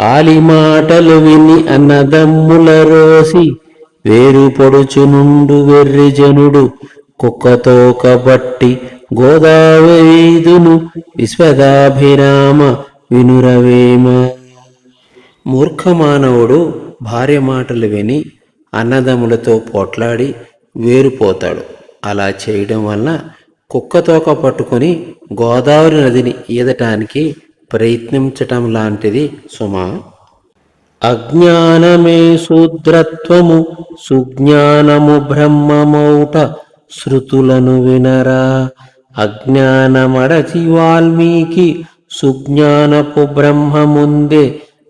ఆలి మాటలు విని అన్నదమ్ముల రోసి వేరు పొడుచునుండు వెర్రి జనుడు కుక్కతో కబట్టి గోదావరీదును విశ్వదాభిరామ వినురవేమ. మూర్ఖమానవుడు భార్య మాటలు విని అన్నదమ్ములతో పోట్లాడి వేరుపోతాడు. అలా చేయడం వలన కుక్కతోక పట్టుకొని గోదావరి నదిని ఈదటానికి ప్రయత్నించటం లాంటిది సుమా. అజ్ఞానమే శూద్రత్వము సుజ్ఞానము బ్రహ్మమౌట శృతులను వినరా. అజ్ఞానమడచి వాల్మీకి సుజ్ఞానపు బ్రహ్మముందే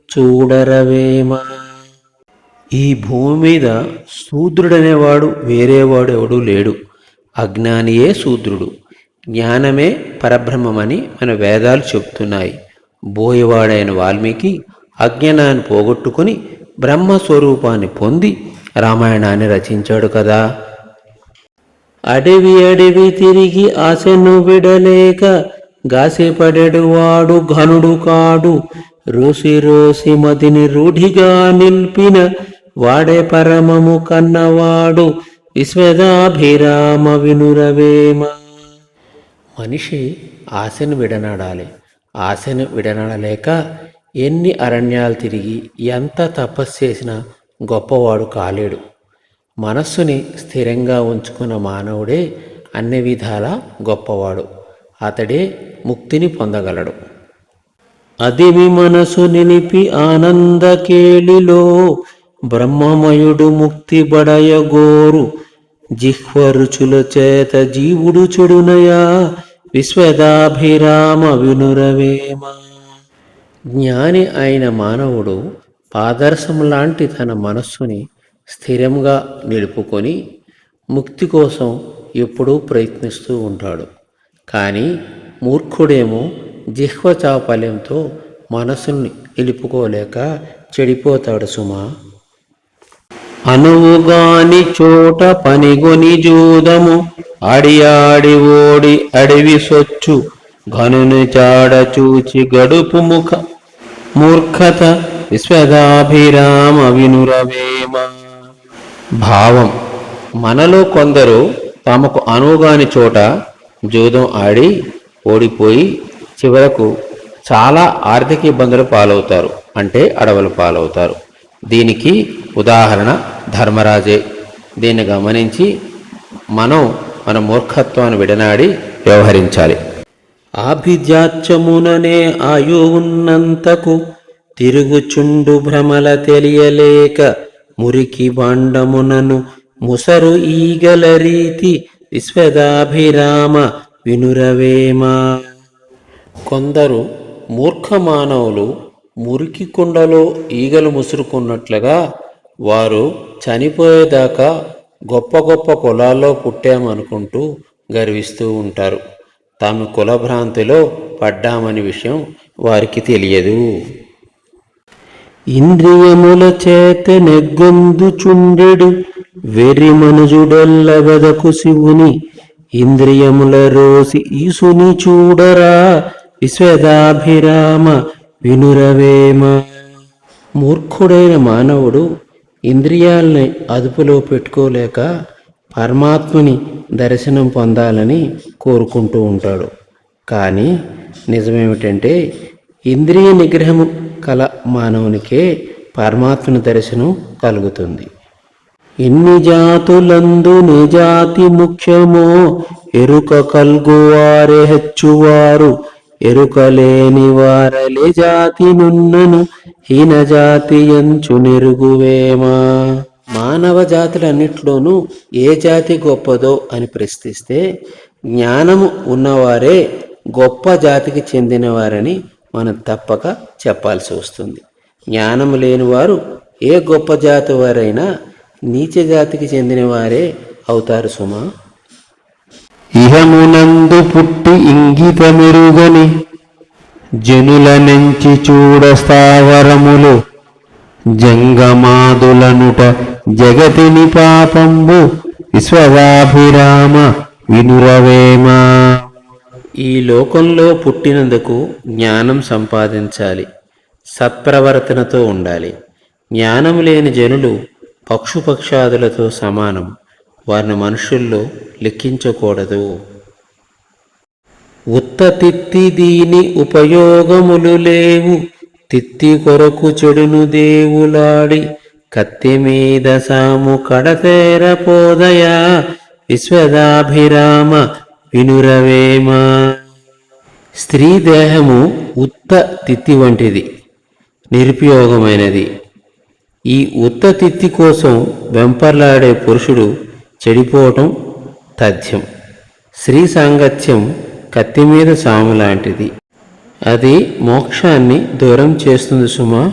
చూడరవేమ. ఈ భూమి మీద శూద్రుడనేవాడు వేరేవాడు ఎవడూ లేడు. అజ్ఞానియే శూద్రుడు. జ్ఞానమే పరబ్రహ్మమని మన వేదాలు చెబుతున్నాయి. బోయవాడైన వాల్మీకి అజ్ఞానాన్ని పోగొట్టుకుని బ్రహ్మస్వరూపాన్ని పొంది రామాయణాన్ని రచించాడు కదా. అడవి అడవి తిరిగి ఆశను విడలేక గాసిపడెడు వాడు ఘనుడు కాడు. రోసి రోసి మదిని రూఢిగా నిల్పిన వాడే పరమము కన్నవాడు విశ్వదాభిరామ వినురవేమ. మనిషి ఆశను విడనాడాలి. ఆశను విడనాడలేక ఎన్ని అరణ్యాలు తిరిగి ఎంత తపస్సు చేసినా గొప్పవాడు కాలేడు. మనస్సుని స్థిరంగా ఉంచుకున్న మానవుడే అన్ని విధాలా గొప్పవాడు. అతడే ముక్తిని పొందగలడు. అదిమి మనసు నిలిపి ఆనందకేళిలో బ్రహ్మమయుడు ముక్తి బడయగోరు. జిహ్వరుచుల చేత జీవుడు చెడునయా విశ్వదాభిరామ వినురవేమ. జ్ఞాని అయిన మానవుడు పాదర్శం లాంటి తన మనస్సుని స్థిరంగా నిలుపుకొని ముక్తి కోసం ఎప్పుడూ ప్రయత్నిస్తూ ఉంటాడు. కానీ మూర్ఖుడేమో జిహ్వ చాపల్యంతో మనస్సుని నిలుపుకోలేక చెడిపోతాడు సుమా. అనువుగాని చోట పనిగొని జూదము ఆడి ఆడి ఓడి అడవి సొచ్చు ఘనుని చాడ చూచి గడుపు ముఖ మూర్ఖత విశ్వదాభిరామ వినురవేమ. భావం: మనలో కొందరు తమకు అనువుగాని చోట జూదం ఆడి ఓడిపోయి చివరకు చాలా ఆర్థిక ఇబ్బందులు పాలవుతారు, అంటే అడవుల పాలవుతారు. దీనికి ఉదాహరణ ధర్మరాజే. దీన్ని గమనించి మనం మన మూర్ఖత్వాన్ని విడనాడి వ్యవహరించాలి. ఆభిజాత్యముననే ఆయు ఉన్నంతకు తిరుగుచుండు భ్రమల తెలియలేక మురికి బాండమునను ముసరు ఈగల రీతి విశ్వదాభిరామ వినురవేమ. కొందరు మూర్ఖ మానవులు మురికి కుండలో ఈగలు ముసురుకున్నట్లుగా వారు చనిపోయేదాకా గొప్ప గొప్ప కులాల్లో పుట్టామనుకుంటూ గర్విస్తూ ఉంటారు. తాము కులభ్రాంతిలో పడ్డామని విషయం వారికి తెలియదు. ఇంద్రియముల చేత నెగ్గొందుచుండెడు వెర్రి మనుజుడెల్ల వెదకు శివుని. ఇంద్రియముల రోసి ఈసుని చూడరా విశ్వదాభిరామ వినురవేమ. మూర్ఖుడైన మానవుడు ఇంద్రియాలని అదుపులో పెట్టుకోలేక పరమాత్మని దర్శనం పొందాలని కోరుకుంటూ ఉంటాడు. కానీ నిజమేమిటంటే ఇంద్రియ నిగ్రహము కల మానవునికే పరమాత్మని దర్శనం కలుగుతుంది. ఎన్ని జాతులందు నిజాతి ముఖ్యమో ఎరుక కల్గువారే హెచ్చువారు. ఎరుక లేని వారలే జాతి నున్నను హీన జాతి ఎంచు నెరుగువేమా. మానవ జాతులన్నిట్లోనూ ఏ జాతి గొప్పదో అని ప్రశ్నిస్తే జ్ఞానము ఉన్నవారే గొప్ప జాతికి చెందినవారని మనం తప్పక చెప్పాల్సి వస్తుంది. జ్ఞానము లేనివారు ఏ గొప్ప జాతి వారైనా నీచ జాతికి చెందినవారే అవుతారు సుమా. ఇహమునందు పుట్టి ఇంగితమెరుగని జనుల నుంచి చూడ స్థావరములు జంగమాదులనుట జగతిని పాపంబు విశ్వదాభిరామ వినురవేమ. ఈ లోకంలో పుట్టినందుకు జ్ఞానం సంపాదించాలి. సత్ప్రవర్తనతో ఉండాలి. జ్ఞానం లేని జనులు పక్షుపక్షాదులతో సమానం. వారిని మనుషుల్లో లెక్కించకూడదు. ఉత్త తిత్తి దీని ఉపయోగములు లేవు, తిత్తి కొరకు చెడును దేవులాడి, కత్తి మీద సాము కడతేర పోదయా, విశ్వదాభిరామ వినురవేమ. స్త్రీ దేహము ఉత్త తిత్తి వంటిది, నిరుపయోగమైనది. ఈ ఉత్త తిత్తి కోసం వెంపర్లాడే పురుషుడు చెడిపోవటం తథ్యం. స్త్రీ సాంగత్యం కత్తి మీద సాము లాంటిది. అది మోక్షాన్ని దూరం చేస్తుంది సుమా.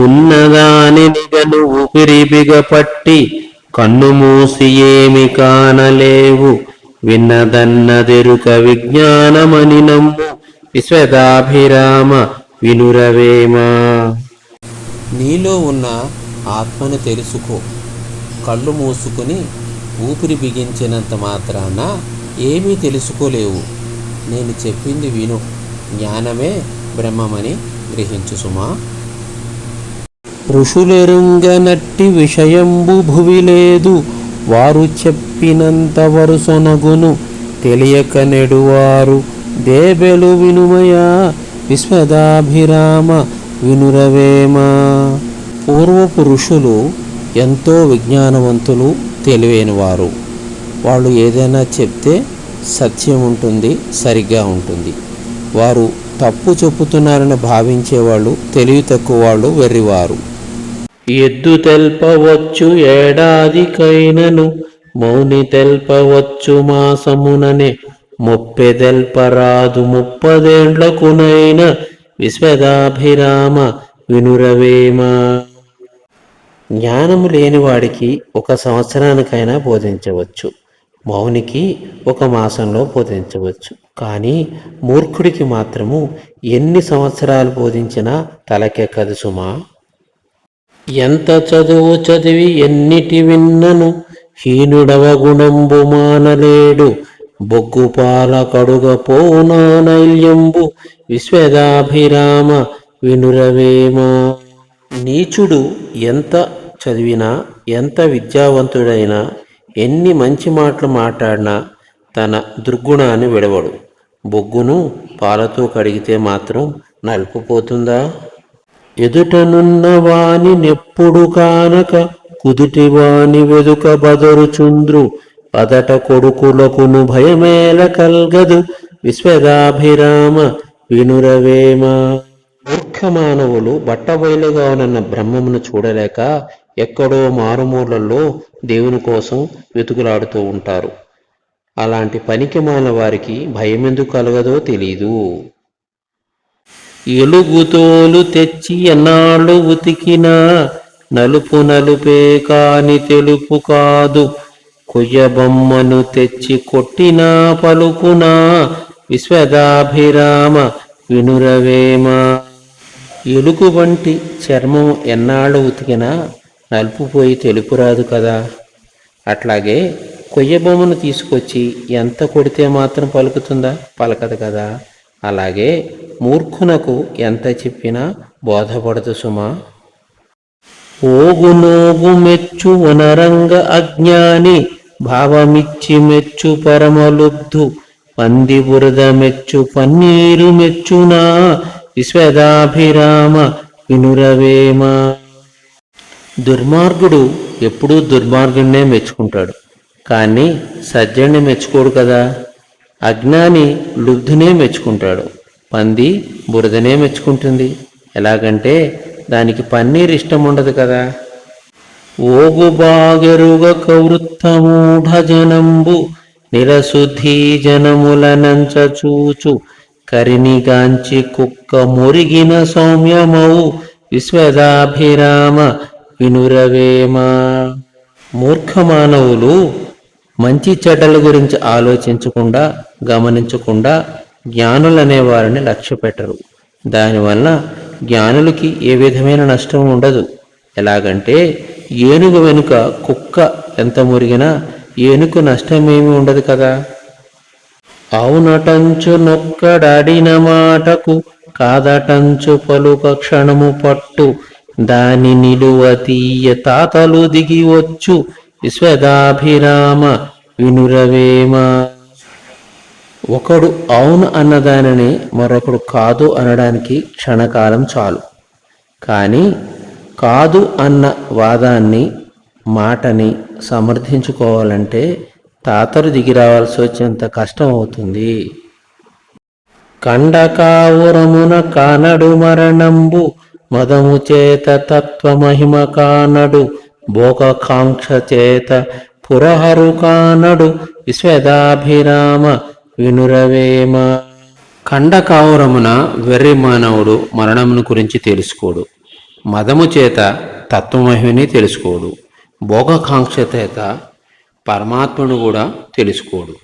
ఉన్నదాని నిగను ఊపిరి బిగపట్టి, కన్ను మూసి ఏమి కానలేవు, విన్నదన్నదెరుక విజ్ఞానమని నమ్ము, విశ్వదాభిరామ వినురవేమ. నీలో ఉన్న ఆత్మను తెలుసుకో. కళ్ళు మూసుకుని ఊపిరి బిగించినంత మాత్రాన ఏమీ తెలుసుకోలేవు. నేను చెప్పింది విను. జ్ఞానమే బ్రహ్మమని గ్రహించు సుమా. ఋషులెరుంగనట్టి విషయంబు భువి లేదు, వారు చెప్పినంత వరుసనగును, తెలియక నెడువారు దేబెలు వినుమయా, విశ్వదాభిరామ వినురవేమ. పూర్వపు ఋషులు ఎంతో విజ్ఞానవంతులు, తెలివైనవారు. వాళ్ళు ఏదైనా చెప్తే సత్యం ఉంటుంది, సరిగ్గా ఉంటుంది. వారు తప్పు చెప్పుతున్నారని భావించేవాళ్ళు తెలివి తక్కువ వాళ్ళు, వెర్రివారు. ఎద్దు తెల్పవచ్చు ఏడాదికైనను, మౌని తెల్పవచ్చు మాసముననే, మొప్పెదెల్పరాదు 30 ఏండ్లకునైన, విశ్వదాభిరామ వినురవేమ. జ్ఞానము లేనివాడికి 1 సంవత్సరానికైనా బోధించవచ్చు, మౌనికి 1 మాసంలో బోధించవచ్చు. కానీ మూర్ఖుడికి మాత్రము ఎన్ని సంవత్సరాలు బోధించినా తలకెక్కదు సుమా. ఎంత చదువు చదివి ఎన్నిటి విన్నను, హీనుడవ గుణంబు మానలేడు, బొగ్గుపాల కడుగ పోనానైల్యంబు, విశ్వదాభిరామ వినురవేమ. నీచుడు ఎంత చదివినా, ఎంత విద్యావంతుడైనా, ఎన్ని మంచి మాటలు మాట్లాడినా తన దుర్గుణాన్ని విడవడు. బొగ్గును పాలతో కడిగితే మాత్రం నలుపుపోతుందా? ఎదుటనున్న వాని నెప్పుడు కానక, కుదుటి వాని వెదుక బదరుచుంద్రు, అదట కొడుకులకును భయమేల కల్గదు, విశ్వదాభిరామ వినురవేమ. మూర్ఖ మానవులు బట్టబయలుగా ఉన్న బ్రహ్మమును చూడలేక ఎక్కడో మారుమూలల్లో దేవుని కోసం వెతుకులాడుతూ ఉంటారు. అలాంటి పనికి మాలిన వారికి భయం ఎందుకు కలగదో తెలీదు. ఎలుగుతోలు తెచ్చి ఎన్నాళ్ళు ఉతికినా, నలుపు నలుపే కాని తెలుపు కాదు, కొయ్యబొమ్మను తెచ్చి కొట్టినా పలుకునా, విశ్వదాభిరామ వినురవేమ. ఎలుగు వంటి చర్మం ఎన్నాళ్ళు ఉతికినా నలుపు పోయి తెలుపు రాదు కదా. అట్లాగే కొయ్యబొమ్మను తీసుకొచ్చి ఎంత కొడితే మాత్రం పలుకుతుందా? పలకదు కదా. అలాగే మూర్ఖునకు ఎంత చెప్పినా బోధపడదు సుమా. ఓగునోగు మెచ్చు వనరంగ అజ్ఞాని, భావమిచ్చి మెచ్చు పరమలుబ్ధు, పంది బురద మెచ్చు పన్నీరు మెచ్చునా, విశ్వదాభిరామ వినురవేమ. దుర్మార్గుడు ఎప్పుడూ దుర్మార్గుడినే మెచ్చుకుంటాడు, కానీ సజ్జుడిని మెచ్చుకోడు కదా. అజ్ఞాని లుబ్ధునే మెచ్చుకుంటాడు, పంది బురదనే మెచ్చుకుంటుంది. ఎలాగంటే దానికి పన్నీరు ఇష్టం ఉండదు కదా. ఓగు బాగెరుగ కవృత్తమూఢ జనంబు, నిరశుద్ధి జనములనంచ చూచు, కరినిగాంచి కుక్క మురిగిన సౌమ్యమౌ, విశ్వదాభిరామ వినురవేమ. మూర్ఖ మానవులు మంచి చెడ్డల గురించి ఆలోచించకుండా, గమనించకుండా జ్ఞానులనే వారిని లక్ష్య పెట్టరు. దానివల్ల జ్ఞానులకి ఏ విధమైన నష్టం ఉండదు. ఎలాగంటే ఏనుగు వెనుక కుక్క ఎంత మురిగినా ఏనుగు నష్టమేమీ ఉండదు కదా. అవునటంచు నొక్కడాడిన మాటకు కాదటంచు పలుక క్షణము పట్టు దాని నిలువ తీయ తాతలు దిగి వచ్చు విశ్వదాభిరామ వినురవేమ. ఒకడు అవును అన్నదానిని మరొకడు కాదు అనడానికి క్షణకాలం చాలు. కానీ కాదు అన్న వాదాన్ని మాటని సమర్థించుకోవాలంటే తాతలు దిగి రావాల్సి వచ్చేంత కష్టం అవుతుంది. కండకావురమున కానడు మరణంబు మదము చేత తత్వమహిమ కానడు భోగకాంక్ష చేత పురహరు కానడు విశ్వదాభిరామ వినురవేమ. కండకావురమున వెర్రి మానవుడు మరణమును గురించి తెలుసుకోడు, మదము చేత తత్వమహిమని తెలుసుకోడు, భోగకాంక్ష చేత పరమాత్మను కూడా తెలుసుకోడు.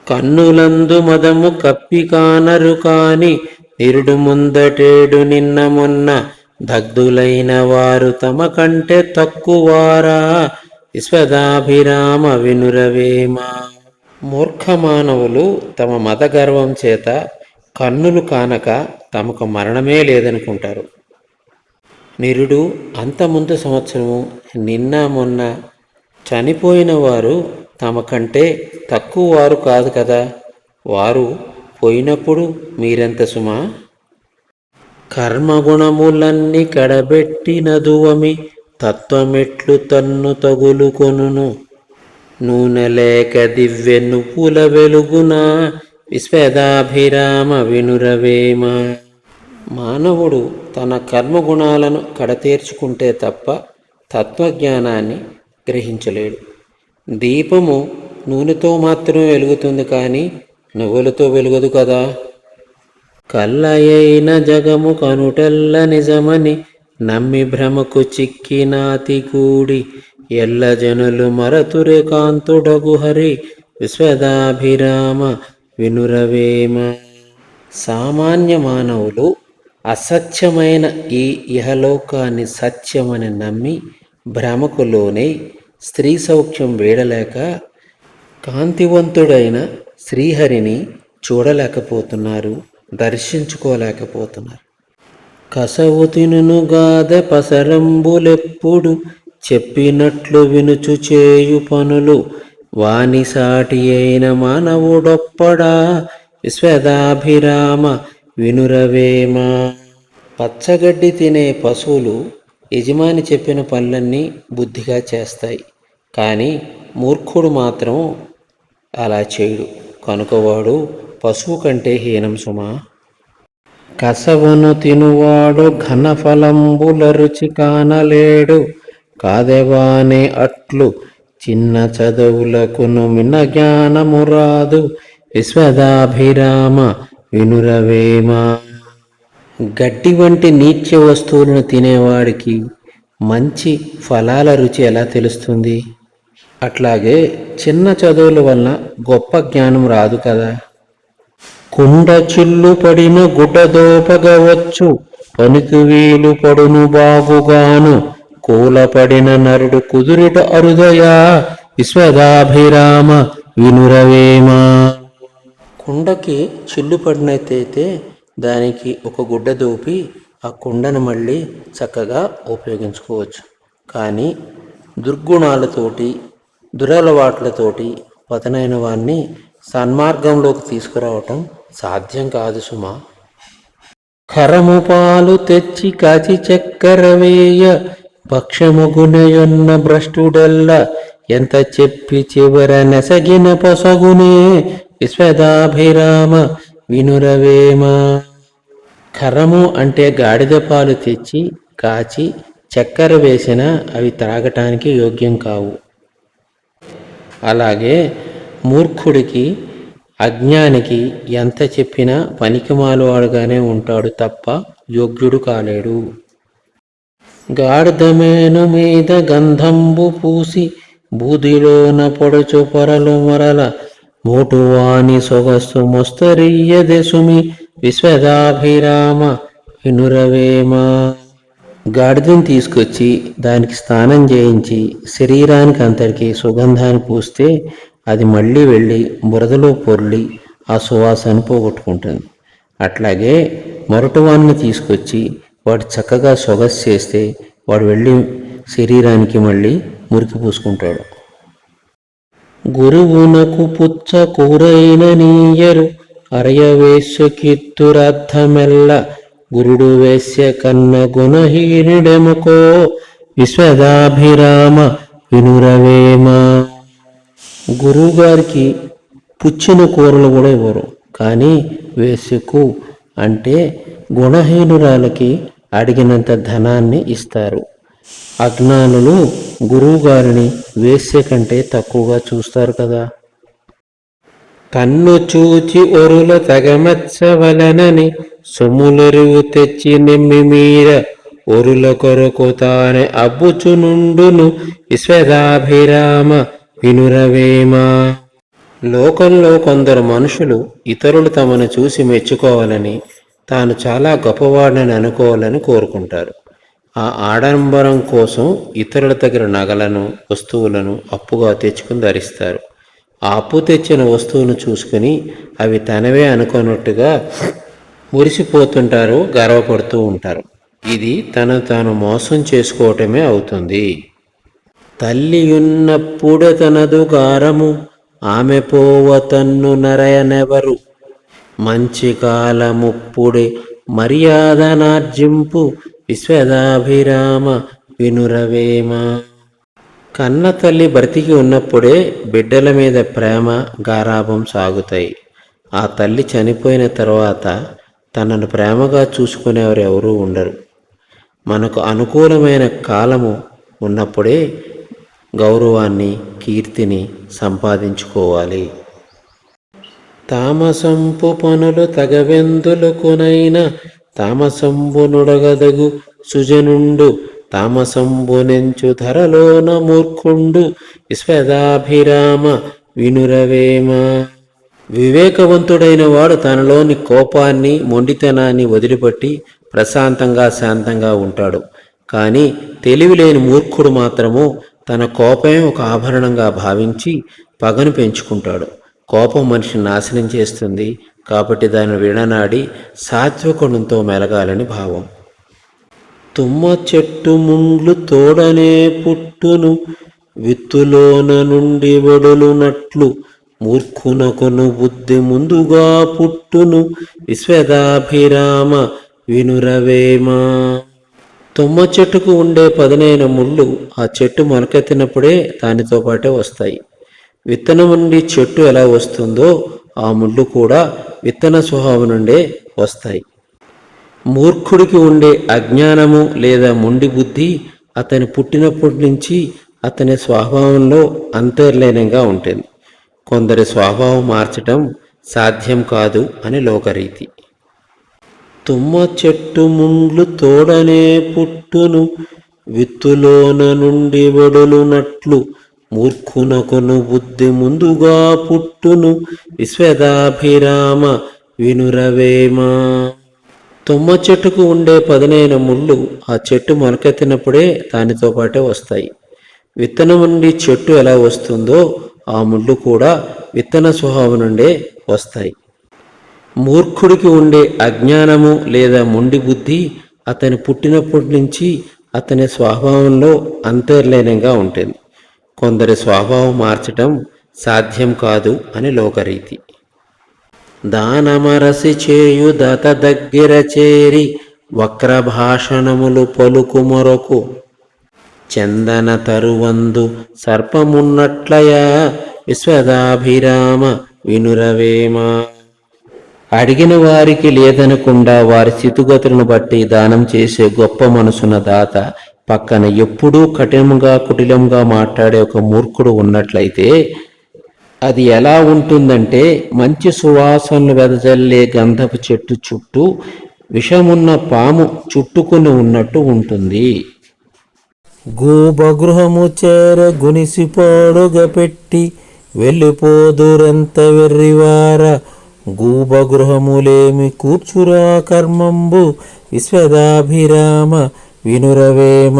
కన్నులందు మదము కప్పి కానరు కాని నిరుడు ముందటేడు నిన్న మొన్న దగ్ధులైన వారు తమ కంటే తక్కువారా విశ్వదాభిరామ వినురవేమ. మూర్ఖ మానవులు తమ మత గర్వం చేత కన్నులు కానక తమకు మరణమే లేదనుకుంటారు. నిరుడు అంత ముందు సంవత్సరము నిన్న మొన్న చనిపోయిన వారు తమ కంటే తక్కువ వారు కాదు కదా, వారు పోయినప్పుడు మీరెంత సుమా. కర్మగుణములన్నీ కడబెట్టినదువమి తత్వమెట్లు తన్ను తగులుకొనును నూనె లేక దివ్య నువ్వుల వెలుగున విశ్వదాభిరామ వినురవేమ. మానవుడు తన కర్మగుణాలను కడతీర్చుకుంటే తప్ప తత్వజ్ఞానాన్ని గ్రహించలేడు. దీపము నూనెతో మాత్రమే వెలుగుతుంది కానీ నువ్వులతో వెలుగదు కదా. కల్లయైన జగము కనుటెల్ల నిజమని నమ్మి భ్రమకు చిక్కినాతి కూడి ఎల్ల జనులు మరతురే కాంతుడగు హరి విశ్వదాభిరామ వినురవేమ. సామాన్య మానవులు అసత్యమైన ఈ ఇహలోకాన్ని సత్యమని నమ్మి భ్రమకు లోనై స్త్రీ సౌఖ్యం వేడలేక కాంతివంతుడైన శ్రీహరిని చూడలేకపోతున్నారు, దర్శించుకోలేకపోతున్నారు. కసవు తినును గాదె పసరంబులెప్పుడు చెప్పినట్లు వినుచు చేయు పనులు వాని సాటి అయిన మానవుడొప్పడా విశ్వదాభిరామ వినురవేమ. పచ్చగడ్డి తినే పశువులు యజమాని చెప్పిన పనులన్నీ బుద్ధిగా చేస్తాయి, కానీ మూర్ఖుడు మాత్రం అలా చేయడు, కనుక వాడు పశువు కంటే హీనం సుమా. కసవును తినువాడు ఘనఫలంబుల రుచి కానలేడు కాదెవానే అట్లు చిన్న చదువులకును మిన్న జ్ఞానము రాదు విశ్వదాభిరామ వినురవేమ. గడ్డి వంటి నీత్య వస్తువులను తినేవాడికి మంచి ఫలాల రుచి ఎలా తెలుస్తుంది? అట్లాగే చిన్న చదువుల వలన గొప్ప జ్ఞానం రాదు కదా. కుండ చిల్లు పడిన గుడ్డదోపగవచ్చు పనికి వీలు పడును బాగుగాను కూలపడిన నరుడు కుదురుట అరుదయా విశ్వదాభిరామ వినురవేమ. కుండకి చిల్లు పడినట్టయితే దానికి ఒక గుడ్డ దోపి ఆ కుండను మళ్ళీ చక్కగా ఉపయోగించుకోవచ్చు. కానీ దుర్గుణాలతోటి దురలవాట్లతోటి పతనైన వారిని సన్మార్గంలోకి తీసుకురావటం సాధ్యం కాదు సుమా. కరము పాలు తెచ్చి కాచి చక్కెర వేయ భక్ష్యముగునయున్న భ్రష్టుడెల్ల ఎంత చెప్పి చివర నెసగిన పొసగునే విశ్వదాభిరామ వినురవేమ. కరము అంటే గాడిద పాలు తెచ్చి కాచి చక్కెర వేసినా అవి త్రాగటానికి యోగ్యం కావు. అలాగే మూర్ఖుడికి అజ్ఞానికి ఎంత చెప్పినా పనికిమాలువాడుగానే ఉంటాడు తప్ప యోగ్యుడు కాలేడు. గాడిదమేను మీద గంధంబు పూసి బూదిలోన పొడుచు పొరలు మొరల మోటువాని సొగసు మొస్తరియ్య దెసుమి విశ్వదాభిరామ వినురవేమ. గాడిదని తీసుకొచ్చి దానికి స్నానం చేయించి శరీరానికి అంతటికి సుగంధాన్ని పూస్తే అది మళ్ళీ వెళ్ళి బురదలో పొర్లి ఆ సువాసన పోగొట్టుకుంటుంది. అట్లాగే మొరటువాన్ని తీసుకొచ్చి వాడు చక్కగా సొగసు చేస్తే వాడు వెళ్ళి శరీరానికి మళ్ళీ మురికి పూసుకుంటాడు. గురువునకు పుచ్చ కూరైన నీయరు అరయవేశ్య కీర్తురార్థమెల్ల గురుడు వేశ్య కన్న గుణహీనుడెముకో విశ్వదాభిరామ వినురవేమ. గురువుగారికి పుచ్చిన కూరలు కూడా ఇవ్వరు, కానీ వేశ్యకు అంటే గుణహీనురాలకి అడిగినంత ధనాన్ని ఇస్తారు. అజ్ఞానులు గురువుగారిని వేశ్య కంటే తక్కువగా చూస్తారు కదా. తన్ను చూచి ఒరుల తగమచ్చవలనని సొమ్ములెరువు తెచ్చి నెమ్మి మీర ఒరుల కొరకు తానే అబ్బుచునుండును విశ్వదాభిరామ వినురవేమ. లోకంలో కొందరు మనుషులు ఇతరులు తమను చూసి మెచ్చుకోవాలని, తాను చాలా గొప్పవాడిని అనుకోవాలని కోరుకుంటారు. ఆ ఆడంబరం కోసం ఇతరుల దగ్గర నగలను, వస్తువులను అప్పుగా తెచ్చుకుని ధరిస్తారు. ఆ అప్పు తెచ్చిన వస్తువును చూసుకుని అవి తనవే అనుకున్నట్టుగా మురిసిపోతుంటారు, గర్వపడుతూ ఉంటారు. ఇది తాను మోసం చేసుకోవటమే అవుతుంది. తల్లియున్నప్పుడే తనదు గారము ఆమె పోవ తన్ను నరయనెవరు మంచి కాలముప్పుడే మర్యాద నార్జింపు విశ్వదాభిరామ వినురవేమ. కన్న తల్లి బ్రతికి ఉన్నప్పుడే బిడ్డల మీద ప్రేమ గారాభం సాగుతాయి. ఆ తల్లి చనిపోయిన తర్వాత తనను ప్రేమగా చూసుకునేవారు ఎవరూ ఉండరు. మనకు అనుకూలమైన కాలము ఉన్నప్పుడే గౌరవాన్ని, కీర్తిని సంపాదించుకోవాలి. తామసంపు పనులు తగవెందులకునైన తామసంబు నుడగదగు సుజనుండు తామసంబునెంచు ధరలోన మూర్ఖుండు విశ్వదాభిరామ వినురవేమ. వివేకవంతుడైన వాడు తనలోని కోపాన్ని, మొండితనాన్ని వదిలిపెట్టి ప్రశాంతంగా, శాంతంగా ఉంటాడు. కానీ తెలివిలేని మూర్ఖుడు మాత్రము తన కోపమే ఒక ఆభరణంగా భావించి పగను పెంచుకుంటాడు. కోపం మనిషిని నాశనం చేస్తుంది, కాబట్టి దాన్ని విడనాడి సాత్వికుణంతో మెలగాలని భావం. తుమ్మ చెట్టు ముండ్లు తోడనే పుట్టును విత్తులోన నుండి వడులునట్లు మూర్ఖునకును బుద్ధి ముందుగా పుట్టును విశ్వదాభిరామ వినురవేమ. తుమ్మ చెట్టుకు ఉండే పదునైన ముళ్ళు ఆ చెట్టు మొలకెత్తినప్పుడే దానితో పాటే వస్తాయి. విత్తనం నుండి చెట్టు ఎలా వస్తుందో ఆ ముళ్ళు కూడా విత్తన స్వభావం నుండే వస్తాయి. మూర్ఖుడికి ఉండే అజ్ఞానము లేదా మొండి బుద్ధి అతని పుట్టినప్పటి నుంచి అతని స్వభావంలో అంతర్లీనంగా ఉంటుంది. కొందరి స్వభావం మార్చటం సాధ్యం కాదు అని లోకరీతి. తుమ్మ చెట్టు ముండ్లు తోడనే పుట్టును విత్తులోన నుండి వడులునట్లు మూర్ఖునకును బుద్ధి ముందుగా పుట్టును విశ్వదాభిరామ వినురవేమ. తుమ్మ చెట్టుకు ఉండే పదునైన ముళ్ళు ఆ చెట్టు మొలకెత్తినప్పుడే దానితో పాటే వస్తాయి. విత్తనం నుండి చెట్టు ఎలా వస్తుందో ఆ ముళ్ళు కూడా విత్తన స్వభావం నుండే వస్తాయి. మూర్ఖుడికి ఉండే అజ్ఞానము లేదా మొండి బుద్ధి అతని పుట్టినప్పటి నుంచి అతని స్వభావంలో అంతర్లీనంగా ఉంటుంది. కొందరి స్వభావం మార్చటం సాధ్యం కాదు అని లోకరీతి. దానమరసి చేయు దత దగ్గర చేరి వక్రభాషణములు పలుకు మొరకు చందన తరువందు సర్పమున్నట్లయా విశ్వదాభిరామ వినురవేమ. అడిగిన వారికి లేదనకుండా వారి స్థితిగతులను బట్టి దానం చేసే గొప్ప మనసున్న దాత పక్కన ఎప్పుడూ కఠినంగా, కుటిలంగా మాట్లాడే ఒక మూర్ఖుడు ఉన్నట్లయితే అది ఎలా ఉంటుందంటే మంచి సువాసనలు వెదజల్లే గంధపు చెట్టు చుట్టూ విషమున్న పాము చుట్టుకుని ఉన్నట్టు ఉంటుంది. గూభగృహము చేర గునిసిపోడుగ పెట్టి వెళ్ళిపోదురెంత వెర్రివార గూభగృహములేమి కూర్చురా కర్మంబు విశ్వదాభిరామ వినురవేమ.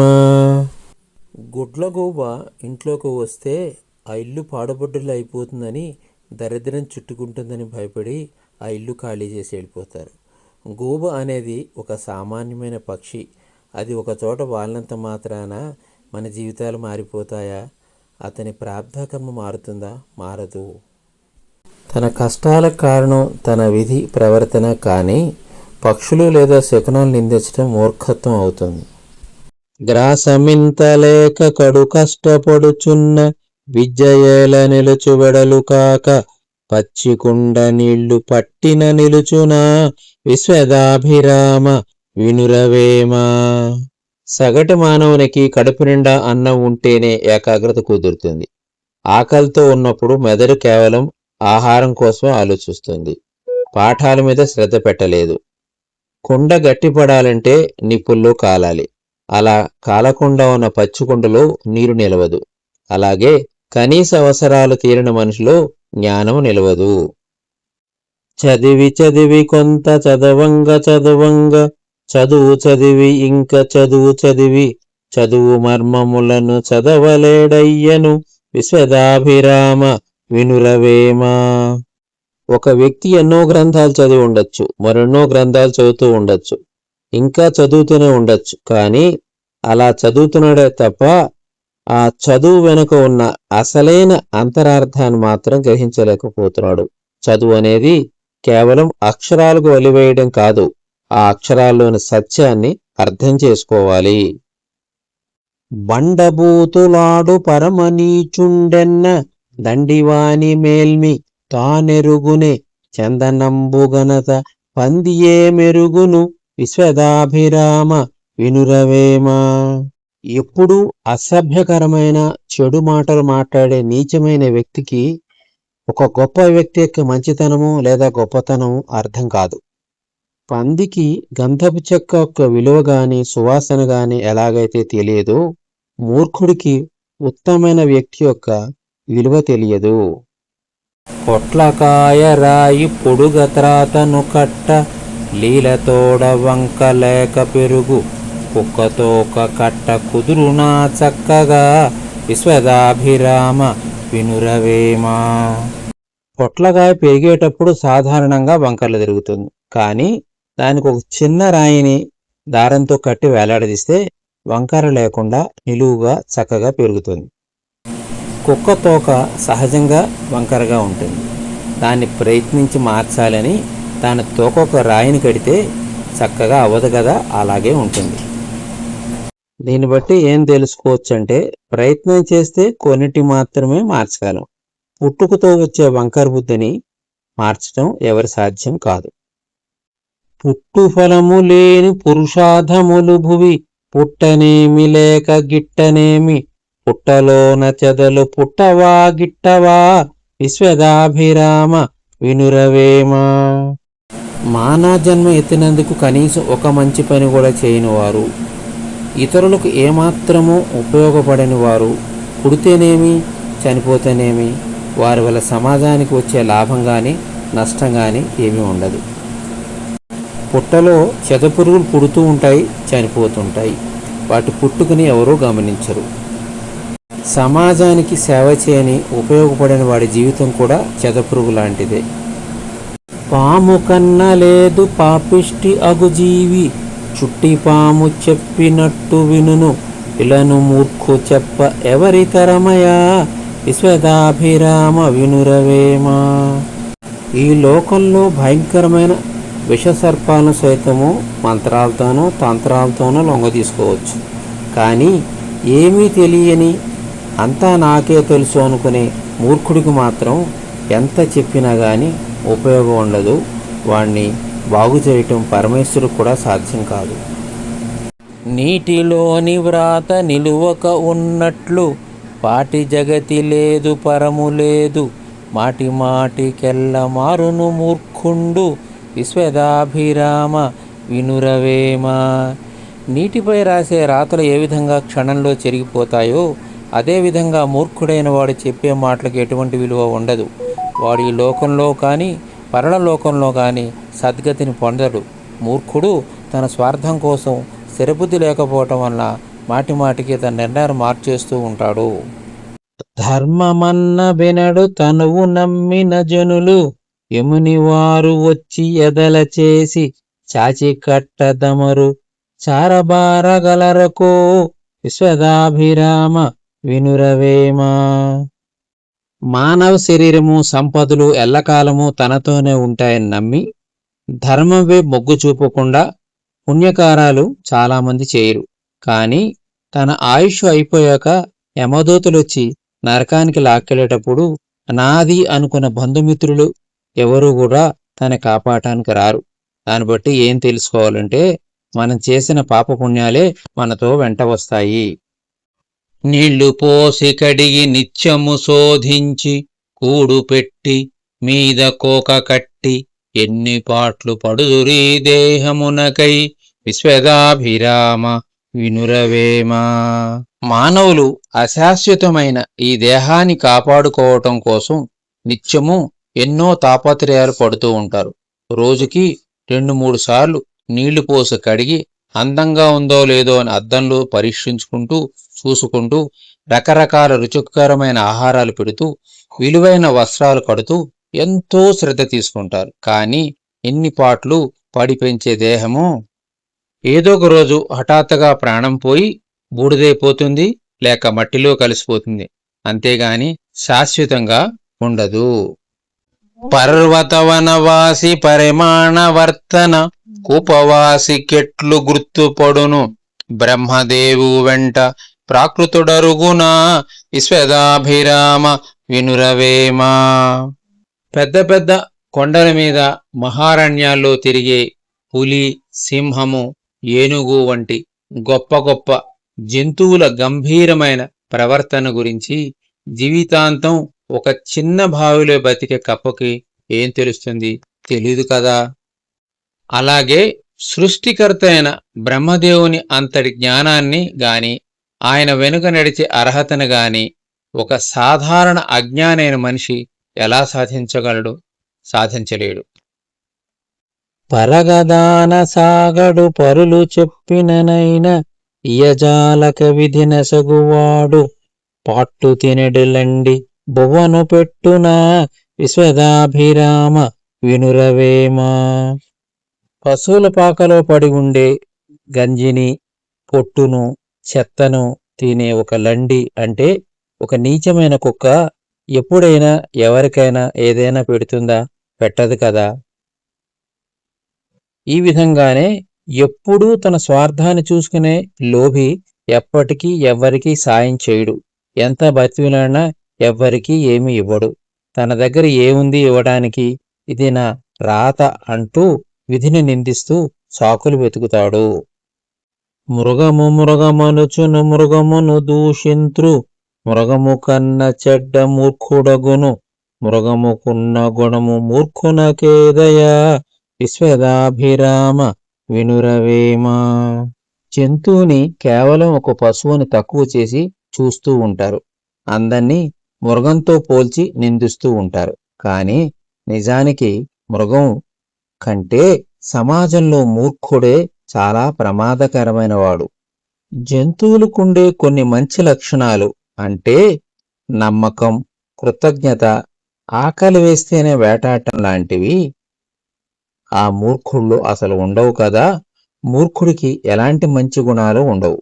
గుడ్లగూబ ఇంట్లోకి వస్తే ఆ ఇల్లు పాడుబొడ్డులు అయిపోతుందని, దరిద్రం చుట్టుకుంటుందని భయపడి ఆ ఇల్లు ఖాళీ చేసి వెళ్ళిపోతారు. గూబ అనేది ఒక సామాన్యమైన పక్షి. అది ఒక చోట వాలినంత మాత్రాన మన జీవితాలు మారిపోతాయా? అతని ప్రారంధకర్మ మారుతుందా? మారదు. తన కష్టాలకు కారణం తన విధి ప్రవర్తన, కానీ పక్షులు లేదా శకునాలు నిందించడం మూర్ఖత్వం అవుతుంది. గ్రాసమింతలేక కడు కష్టపడుచున్న విద్యయేల నిలుచు వెడలు కాక పచ్చికుండ నీళ్లు పట్టిన నిలుచునా విశ్వదాభిరామ వినురవేమా. సగటు మానవునికి కడుపు నిండా అన్నం ఉంటేనే ఏకాగ్రత కుదురుతుంది. ఆకలితో ఉన్నప్పుడు మెదడు కేవలం ఆహారం కోసం ఆలోచిస్తుంది, పాఠాల మీద శ్రద్ధ పెట్టలేదు. కుండ గట్టిపడాలంటే నిప్పుల్లో కాలాలి. అలా కాలకుండా ఉన్న పచ్చికుండలో నీరు నిలవదు. అలాగే కనీస అవసరాలు తీరిన మనిషిలో జ్ఞానం నిలవదు. చదివి చదివి కొంత చదవంగ చదువు చదివి ఇంక చదివి చదువు మర్మములను చదవలేడయ్యను విశ్వదాభిరామ వినురవేమా. ఒక వ్యక్తి ఎన్నో గ్రంథాలు చదివి ఉండొచ్చు, మరెన్నో గ్రంథాలు చదువుతూ ఉండొచ్చు, ఇంకా చదువుతూనే ఉండొచ్చు. కానీ అలా చదువుతున్నాడే తప్ప ఆ చదువు వెనుక ఉన్న అసలైన అంతరార్థాన్ని మాత్రం గ్రహించలేకపోతున్నాడు. చదువు అనేది కేవలం అక్షరాలకు వలివేయడం కాదు, ఆ అక్షరాల్లోని సత్యాన్ని అర్థం చేసుకోవాలి. బండబూతులాడు పరమనీచుండెన్న దండివాని మేల్మి తానెరుగునే చందనంబుగనత పందియే మెరుగును విశ్వదాభిరామ వినురవేమా. ఎప్పుడూ అసభ్యకరమైన చెడు మాటలు మాట్లాడే నీచమైన వ్యక్తికి ఒక గొప్ప వ్యక్తి యొక్క మంచితనము లేదా గొప్పతనము అర్థం కాదు. పందికి గంధపు చెక్క యొక్క విలువ గాని సువాసన గాని ఎలాగైతే తెలియదో, మూర్ఖుడికి ఉత్తమమైన వ్యక్తి యొక్క విలువ తెలియదు. పొట్లకాయ రాయి పొడుగత్రాతను కట్ట లీలతోడ వంక లేక పెరుగు కుక్కతోక కట్ట కుదురునా చక్కగా విశ్వదాభిరామ వినురవేమా. పొట్లకాయ పెరిగేటప్పుడు సాధారణంగా వంకర్లు తిరుగుతుంది, కానీ దానికి ఒక చిన్న రాయిని దారంతో కట్టి వేలాడదీస్తే వంకర లేకుండా నిలువుగా చక్కగా పెరుగుతుంది. కుక్క తోక సహజంగా వంకరగా ఉంటుంది. దాన్ని ప్రయత్నించి మార్చాలని దాని తోక ఒక రాయిని కడితే చక్కగా అవ్వదు కదా, అలాగే ఉంటుంది. దీన్ని బట్టి ఏం తెలుసుకోవచ్చు అంటే, ప్రయత్నం చేస్తే కొన్నిటి మాత్రమే మార్చగలం. పుట్టుకతో వచ్చే వంకర బుద్ధిని మార్చడం ఎవరి సాధ్యం కాదు. పుట్టు ఫలము లేని పురుషాధములు భువి పుట్టనేమి లేక గిట్టనేమి పుట్టలోన చెదలు పుట్టవా గిట్టవా విశ్వదాభిరామ వినురవేమా. మానవ జన్మ ఎత్తినందుకు కనీసం ఒక మంచి పని కూడా చేయని వారు, ఇతరులకు ఏమాత్రమూ ఉపయోగపడని వారు పుడితేనేమి చనిపోతేనేమి వారి వల్ల సమాజానికి వచ్చే లాభం కానీ నష్టం కానీ ఏమీ ఉండదు. పుట్టలో చెదపురుగులు పుడుతూ ఉంటాయి, చనిపోతుంటాయి. వాటి పుట్టుకుని ఎవరూ గమనించరు. సమాజానికి సేవ చేయని ఉపయోగపడని వాడి జీవితం కూడా చెదపురుగు లాంటిదే. పాము కన్న లేదు పాపిష్టి అగుజీవి చుట్టి పాము చెప్పినట్టు వినును ఇలను మూర్ఖు చెప్ప ఎవరి తరమయా విశ్వదాభిరామ వినురవేమా. ఈ లోకంలో భయంకరమైన విషసర్పాలను సైతము మంత్రాలతోనూ తంత్రాలతోనూ లొంగ తీసుకోవచ్చు. కానీ ఏమీ తెలియని అంతా నాకే తెలుసు అనుకునే మూర్ఖుడికి మాత్రం ఎంత చెప్పినా కానీ ఉపయోగం ఉండదు. వాణ్ణి బాగు చేయటం పరమేశ్వరుడు కూడా సాధ్యం కాదు. నీటిలోని వ్రాత నిలువక ఉన్నట్లు పాటి జగతి లేదు పరము లేదు మాటి మాటికెల్ల మారును మూర్ఖుండు విశ్వదాభిరామ వినురవేమ. నీటిపై రాసే రాతలు ఏ విధంగా క్షణంలో చెరిగిపోతాయో అదేవిధంగా మూర్ఖుడైన వాడు చెప్పే మాటలకు ఎటువంటి విలువ ఉండదు. వాడు ఈ లోకంలో కానీ పరలోకంలో కానీ సద్గతిని పొందడు. మూర్ఖుడు తన స్వార్థం కోసం స్థిరబుద్ధి లేకపోవటం వల్ల మాటి మాటికి తన నిర్ణయాలు మార్చేస్తూ ఉంటాడు. ధర్మమన్న వినడు తనువు నమ్మిన జనులు యముని వారు వచ్చి ఎదల చేసి చాచి కట్టదమరు చారబారగలరకో విశ్వదాభిరామ వినురవేమా. మానవ శరీరము సంపదలు ఎల్లకాలము తనతోనే ఉంటాయని నమ్మి ధర్మంపై మొగ్గు చూపకుండా పుణ్యకారాలు చాలామంది చేయరు. కాని తన ఆయుష్ అయిపోయాక యమదూతలొచ్చి నరకానికి లాక్కెళ్ళేటప్పుడు నాది అనుకున్న బంధుమిత్రులు ఎవరూ కూడా తన కాపాడటానికి రారు. దాన్ని బట్టి ఏం తెలుసుకోవాలంటే మనం చేసిన పాపపుణ్యాలే మనతో వెంట వస్తాయి. నీళ్లు పోసి కడిగి నిత్యము శోధించి కూడు పెట్టి మీద కోక కట్టి ఎన్ని పాట్లు పడుదురీ దేహమునకై విశ్వదాభిరామ వినురవేమా. మానవులు అశాశ్వతమైన ఈ దేహాన్ని కాపాడుకోవటం కోసం నిత్యము ఎన్నో తాపత్రయాలు పడుతూ ఉంటారు. రోజుకి 2-3 సార్లు నీళ్లు పోసి కడిగి అందంగా ఉందో లేదో అని అద్దంలో పరీక్షించుకుంటూ చూసుకుంటూ రకరకాల రుచికరమైన ఆహారాలు పెడుతూ విలువైన వస్త్రాలు కడుతూ ఎంతో శ్రద్ధ తీసుకుంటారు. కానీ ఎన్ని పాట్లు పడి పెంచే దేహము ఏదో ఒక రోజు హఠాత్తుగా ప్రాణం పోయి బూడిదైపోతుంది, లేక మట్టిలో కలిసిపోతుంది. అంతేగాని శాశ్వతంగా ఉండదు. పర్వతవనవాసి పరిమాణవర్తన కూపవాసి కెట్లు గుర్తుపడును బ్రహ్మదేవు వెంట ప్రాకృతుడరుగునా విశ్వదాభిరామ వినురవేమా. పెద్ద పెద్ద కొండల మీద మహారణ్యాల్లో తిరిగే పులి, సింహము, ఏనుగు వంటి గొప్ప గొప్ప జంతువుల గంభీరమైన ప్రవర్తన గురించి జీవితాంతం ఒక చిన్న బావిలో బతికే కప్పకి ఏం తెలుస్తుంది? తెలీదు కదా. అలాగే సృష్టికర్త అయిన బ్రహ్మదేవుని అంతటి జ్ఞానాన్ని గాని ఆయన వెనుక నడిచే అర్హతను గాని ఒక సాధారణ అజ్ఞానైన మనిషి ఎలా సాధించగలడు? సాధించలేడు. పరగదాన సాగడు పరులు చెప్పిననైన ఇయజాలక విధి నెసగువాడు పాట్టు తినెడులండి బొవ్వను పెట్టునా విశ్వదాభిరామ వినురవేమా. పశువుల పాకలో పడి ఉండే గంజిని, పొట్టును, చెత్తను తినే ఒక లండి అంటే ఒక నీచమైన కుక్క ఎప్పుడైనా ఎవరికైనా ఏదైనా పెడుతుందా? పెట్టదు కదా. ఈ విధంగానే ఎప్పుడూ తన స్వార్థాన్ని చూసుకునే లోభి ఎప్పటికీ ఎవ్వరికీ సాయం చేయడు. ఎంత బతిలాడినా ఎవ్వరికీ ఏమీ ఇవ్వడు. తన దగ్గర ఏముంది ఇవ్వడానికి? ఇది నా రాత అంటూ విధిని నిందిస్తూ సాకులు వెతుకుతాడు. మృగము మృగమనుచును మృగమును దూషింత్రు మృగము కన్న చెడ్డ మూర్ఖుడగును మృగముకున్న గుణము మూర్ఖునకేదయా విశ్వదాభిరామ వినురవేమా. జంతువుని కేవలం ఒక పశువుని తక్కువ చేసి చూస్తూ ఉంటారు. అందర్నీ మృగంతో పోల్చి నిందిస్తూ ఉంటారు. కానీ నిజానికి మృగం కంటే సమాజంలో మూర్ఖుడే చాలా ప్రమాదకరమైన వాడు. జంతువులకుండే కొన్ని మంచి లక్షణాలు అంటే నమ్మకం, కృతజ్ఞత, ఆకలి వేస్తేనే వేటాడటం లాంటివి ఆ మూర్ఖుళ్ళు అసలు ఉండవు కదా. మూర్ఖుడికి ఎలాంటి మంచి గుణాలు ఉండవు.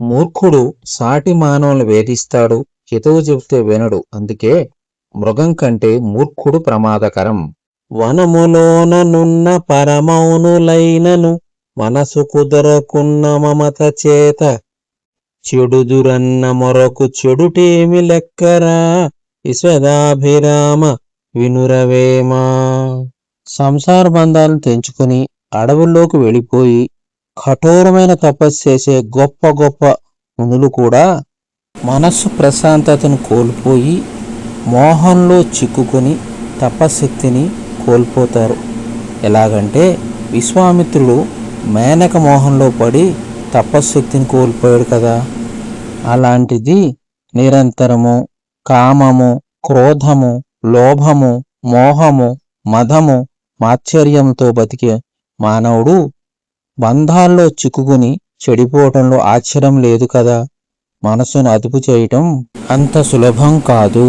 మూర్ఖుడు సాటి మానవులను వేధిస్తాడు, హితవు చెబితే వినడు. అందుకే మృగం కంటే మూర్ఖుడు ప్రమాదకరం. వనములోననున్న పరమౌనులైనను మనసు కుదరకున్న మమత చేత చెడుదురన్న మొరకు చెడుటేమి లెక్కరా విశ్వదాభిరామ వినురవేమా. సంసార బంధాలను తెంచుకుని అడవుల్లోకి వెళ్ళిపోయి కఠోరమైన తపస్సు చేసే గొప్ప గొప్ప మునులు కూడా మనస్సు ప్రశాంతతను కోల్పోయి మోహంలో చిక్కుకుని తపశ్శక్తిని కోల్పోతారు. ఎలాగంటే విశ్వామిత్రుడు మేనక మోహంలో పడి తపశ్శక్తిని కోల్పోయాడు కదా. అలాంటిది నిరంతరము కామము, క్రోధము, లోభము, మోహము, మదము, మాత్సర్యంతో బతికే మానవుడు బంధాల్లో చిక్కుకుని చెడిపోవటంలో ఆశ్చర్యం లేదు కదా. మనసును అదుపు చేయటం అంత సులభం కాదు.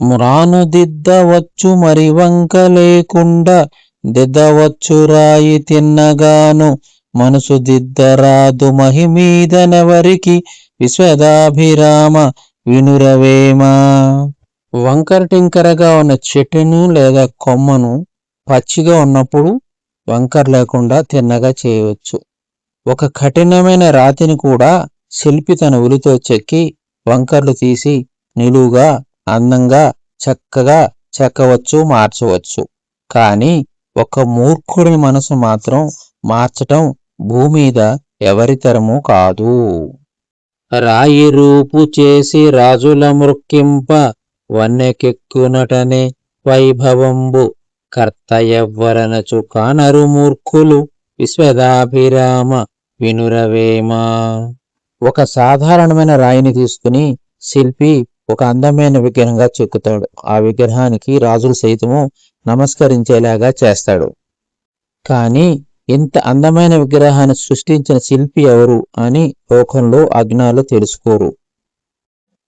మ్రానుదిద్దవచ్చు మరి వంక లేకుండా దిద్దవచ్చు రాయి తిన్నగాను మనసు దిద్దరాదు మహిమీదనెవరికి విశ్వదాభిరామ వినురవేమా. వంకర టింకరగా ఉన్న చెట్టును లేదా కొమ్మను పచ్చిగా ఉన్నప్పుడు వంకర లేకుండా తిన్నగా చేయవచ్చు. ఒక కఠినమైన రాతిని కూడా శిల్పి తన ఉలితో చెక్కి వంకర్లు తీసి నిలువుగా అందంగా చక్కగా చెక్కవచ్చు, మార్చవచ్చు. కానీ ఒక మూర్ఖుడి మనసు మాత్రం మార్చటం భూమీద ఎవరితరము కాదు. రాయి రూపు చేసి రాజుల మృక్కింప వన్నెకెక్కునటనే వైభవంబు కర్త ఎవ్వరనచు కానరు మూర్ఖులు విశ్వదాభిరామ వినురవేమా. ఒక సాధారణమైన రాయిని తీసుకుని శిల్పి ఒక అందమైన విగ్రహంగా చెక్కుతాడు. ఆ విగ్రహానికి రాజులు సైతము నమస్కరించేలాగా చేస్తాడు. కానీ ఇంత అందమైన విగ్రహాన్ని సృష్టించిన శిల్పి ఎవరు అని లోకంలో అజ్ఞానులు తెలుసుకోరు.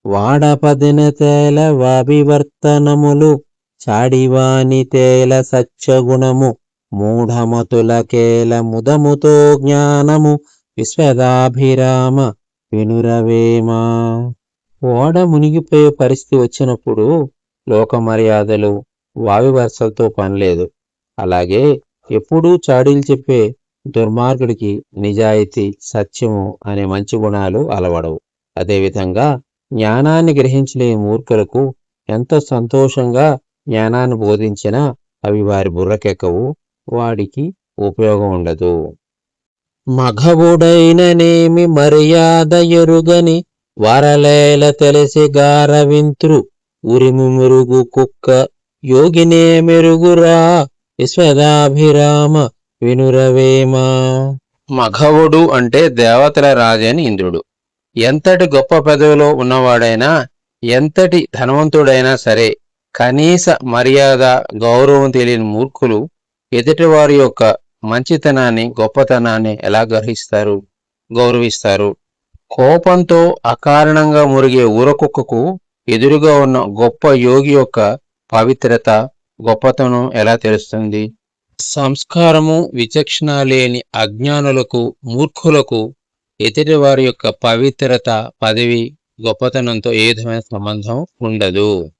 వాడపదిన తేల వాభివర్తనములు చాడివాని తేల సత్యగుణము మూఢమతులకేల ముదముతో జ్ఞానము విశ్వదాభిరామ వినురవేమా. ఓడ మునిగిపోయే పరిస్థితి వచ్చినప్పుడు లోక మర్యాదలు వావివర్షలతో పనిలేదు. అలాగే ఎప్పుడూ చాడీలు చెప్పే దుర్మార్గుడికి నిజాయితీ, సత్యము అనే మంచి గుణాలు అలవడవు. అదేవిధంగా జ్ఞానాన్ని గ్రహించలేని మూర్ఖులకు ఎంతో సంతోషంగా జ్ఞానాన్ని బోధించినా అవి వారి బుర్రకెక్కవు, వాడికి ఉపయోగం ఉండదు. మఘవుడైననేమి మర్యాద ఎరుగని వరలేల తెలిసి గారవింత్రు ఉరిము మెరుగు కుక్క యోగినే మెరుగురా విశ్వదాభిరామ వినురవేమా. మఘవుడు అంటే దేవతల రాజని ఇంద్రుడు. ఎంతటి గొప్ప పదవిలో ఉన్నవాడైనా, ఎంతటి ధనవంతుడైనా సరే కనీస మర్యాద గౌరవం తెలియని మూర్ఖులు ఎదుటివారి యొక్క మంచితనాన్ని, గొప్పతనాన్ని ఎలా గౌరవిస్తారు? కోపంతో అకారణంగా మురిగే ఊరకుక్కకు ఎదురుగా ఉన్న గొప్ప యోగి యొక్క పవిత్రత, గొప్పతనం ఎలా తెలుస్తుంది? సంస్కారము, విచక్షణ లేని అజ్ఞానులకు, మూర్ఖులకు ఎదుటి వారి యొక్క పవిత్రత, పదవి, గొప్పతనంతో ఏ విధమైన సంబంధం ఉండదు.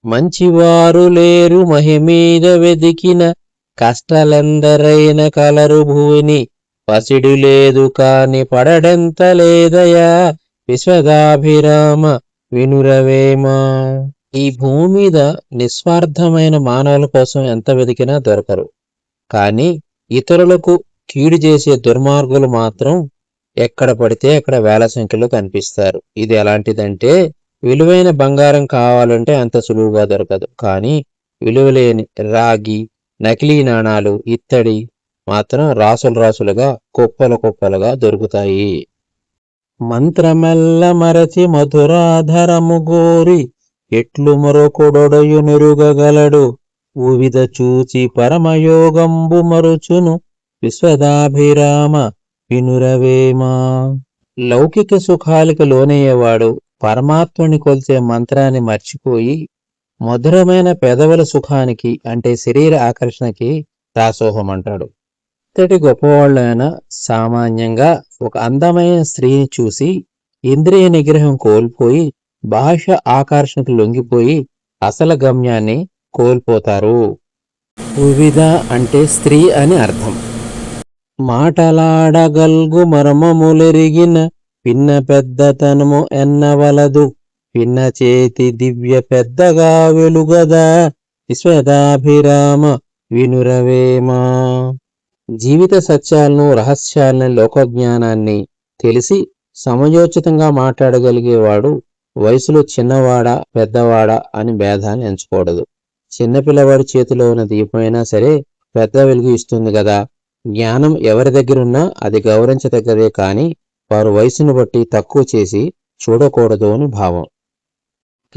మంచివారు లేరు మహిమీద వెదికిన కష్టలెందరైన కలరు భూమిని పసిడు లేదు కాని పడడెంత లేదయా విశ్వదాభిరామ వినురవేమా. ఈ భూమి మీద నిస్వార్థమైన మానవుల కోసం ఎంత వెతికినా దొరకరు. కానీ ఇతరులకు కీడు చేసే దుర్మార్గులు మాత్రం ఎక్కడ పడితే అక్కడ వేల సంఖ్యలో కనిపిస్తారు. ఇది ఎలాంటిదంటే, విలువైన బంగారం కావాలంటే అంత సులువుగా దొరకదు. కానీ విలువలేని రాగి, నకిలీ నాణాలు, ఇత్తడి మాత్రం రాసులు రాసులుగా, కుప్పలు కుప్పలుగా దొరుకుతాయి. మంత్రమెల్ల మరచి మధురాధరము గోరి ఎట్లు మరొకొడొడయు నెరుగగలడు ఉవిధ చూచి పరమయోగంబు మరుచును విశ్వదాభిరామ వినురవేమా. లౌకిక సుఖాలకు లోనయ్యేవాడు పరమాత్మని కొలిచే మంత్రాన్ని మర్చిపోయి మధురమైన పెదవుల సుఖానికి అంటే శరీర ఆకర్షణకి దాసోహమంటాడు. ఇంతటి గొప్పవాళ్ళైనా సామాన్యంగా ఒక అందమైన స్త్రీని చూసి ఇంద్రియ నిగ్రహం కోల్పోయి బాహ్య ఆకర్షణకు లొంగిపోయి అసలు గమ్యాన్ని కోల్పోతారు. ఉవిధ అంటే స్త్రీ అని అర్థం. మాటలాడగల్గు మర్మములెరిగిన పిన్న పెద్దతనము ఎన్నవలదు పిన్న చేతి దివ్య పెద్దగా వెలుగదా విశ్వదాభిరామ వినురవేమా. జీవిత సత్యాలను, రహస్యాలను, లోకజ్ఞానాన్ని తెలిసి సమయోచితంగా మాట్లాడగలిగేవాడు వయసులో చిన్నవాడా పెద్దవాడా అని భేదాన్ని ఎంచకూడదు. చిన్నపిల్లవాడి చేతిలో ఉన్న దీపమైనా సరే పెద్ద వెలుగు ఇస్తుంది కదా. జ్ఞానం ఎవరి దగ్గరున్నా అది గౌరవించదగ్గదే కానీ వారు వయసును బట్టి తక్కువ చేసి చూడకూడదు అని భావం.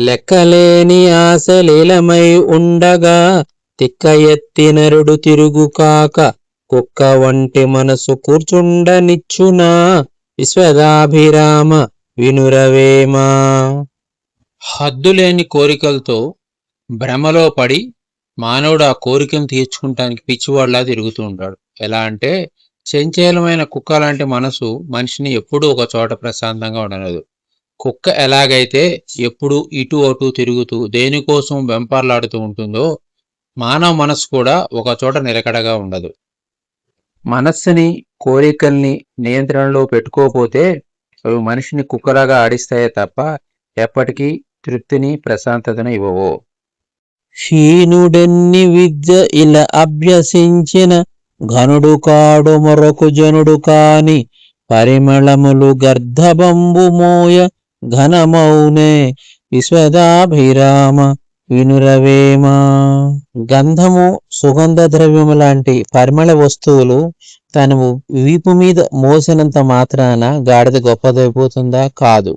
లెక్కలేని ఆశ లీలమై ఉండగా తిక్క ఎత్తి నరుడు తిరుగు కాక కుక్క వంటి మనసు కూర్చుండనిచ్చునా విశ్వదాభిరామ వినురవేమా. హద్దులేని కోరికలతో భ్రమలో పడి మానవుడు ఆ కోరికను తీర్చుకుంటానికి పిచ్చివాడిలా తిరుగుతూ ఉంటాడు. ఎలా అంటే చంచలమైన కుక్క లాంటి మనసు మనిషిని ఎప్పుడూ ఒక చోట ప్రశాంతంగా ఉండనదు. కుక్క ఎలాగైతే ఎప్పుడు ఇటు అటు తిరుగుతూ దేనికోసం వెంపర్లాడుతూ ఉంటుందో మానవ మనసు కూడా ఒక చోట నిలకడగా ఉండదు. మనస్సుని కోరికల్ని నియంత్రణలో పెట్టుకోకపోతే అవి మనిషిని కుక్కలాగా ఆడిస్తాయే తప్ప ఎప్పటికీ తృప్తిని ప్రశాంతతను ఇవ్వవు. హీనుడెన్ని విద్య ఇలా అభ్యసించిన ఘనుడు కాడు మరొక జనుడు కాని పరిమళములు గర్ధబంబు మోయ ఘనమౌనే విశ్వదాభిరామ వినురవేమ. గంధము సుగంధ ద్రవ్యము లాంటి పరిమళ వస్తువులు తన వీపు మీద మోసినంత మాత్రాన గాడిద గొప్పదైపోతుందా? కాదు.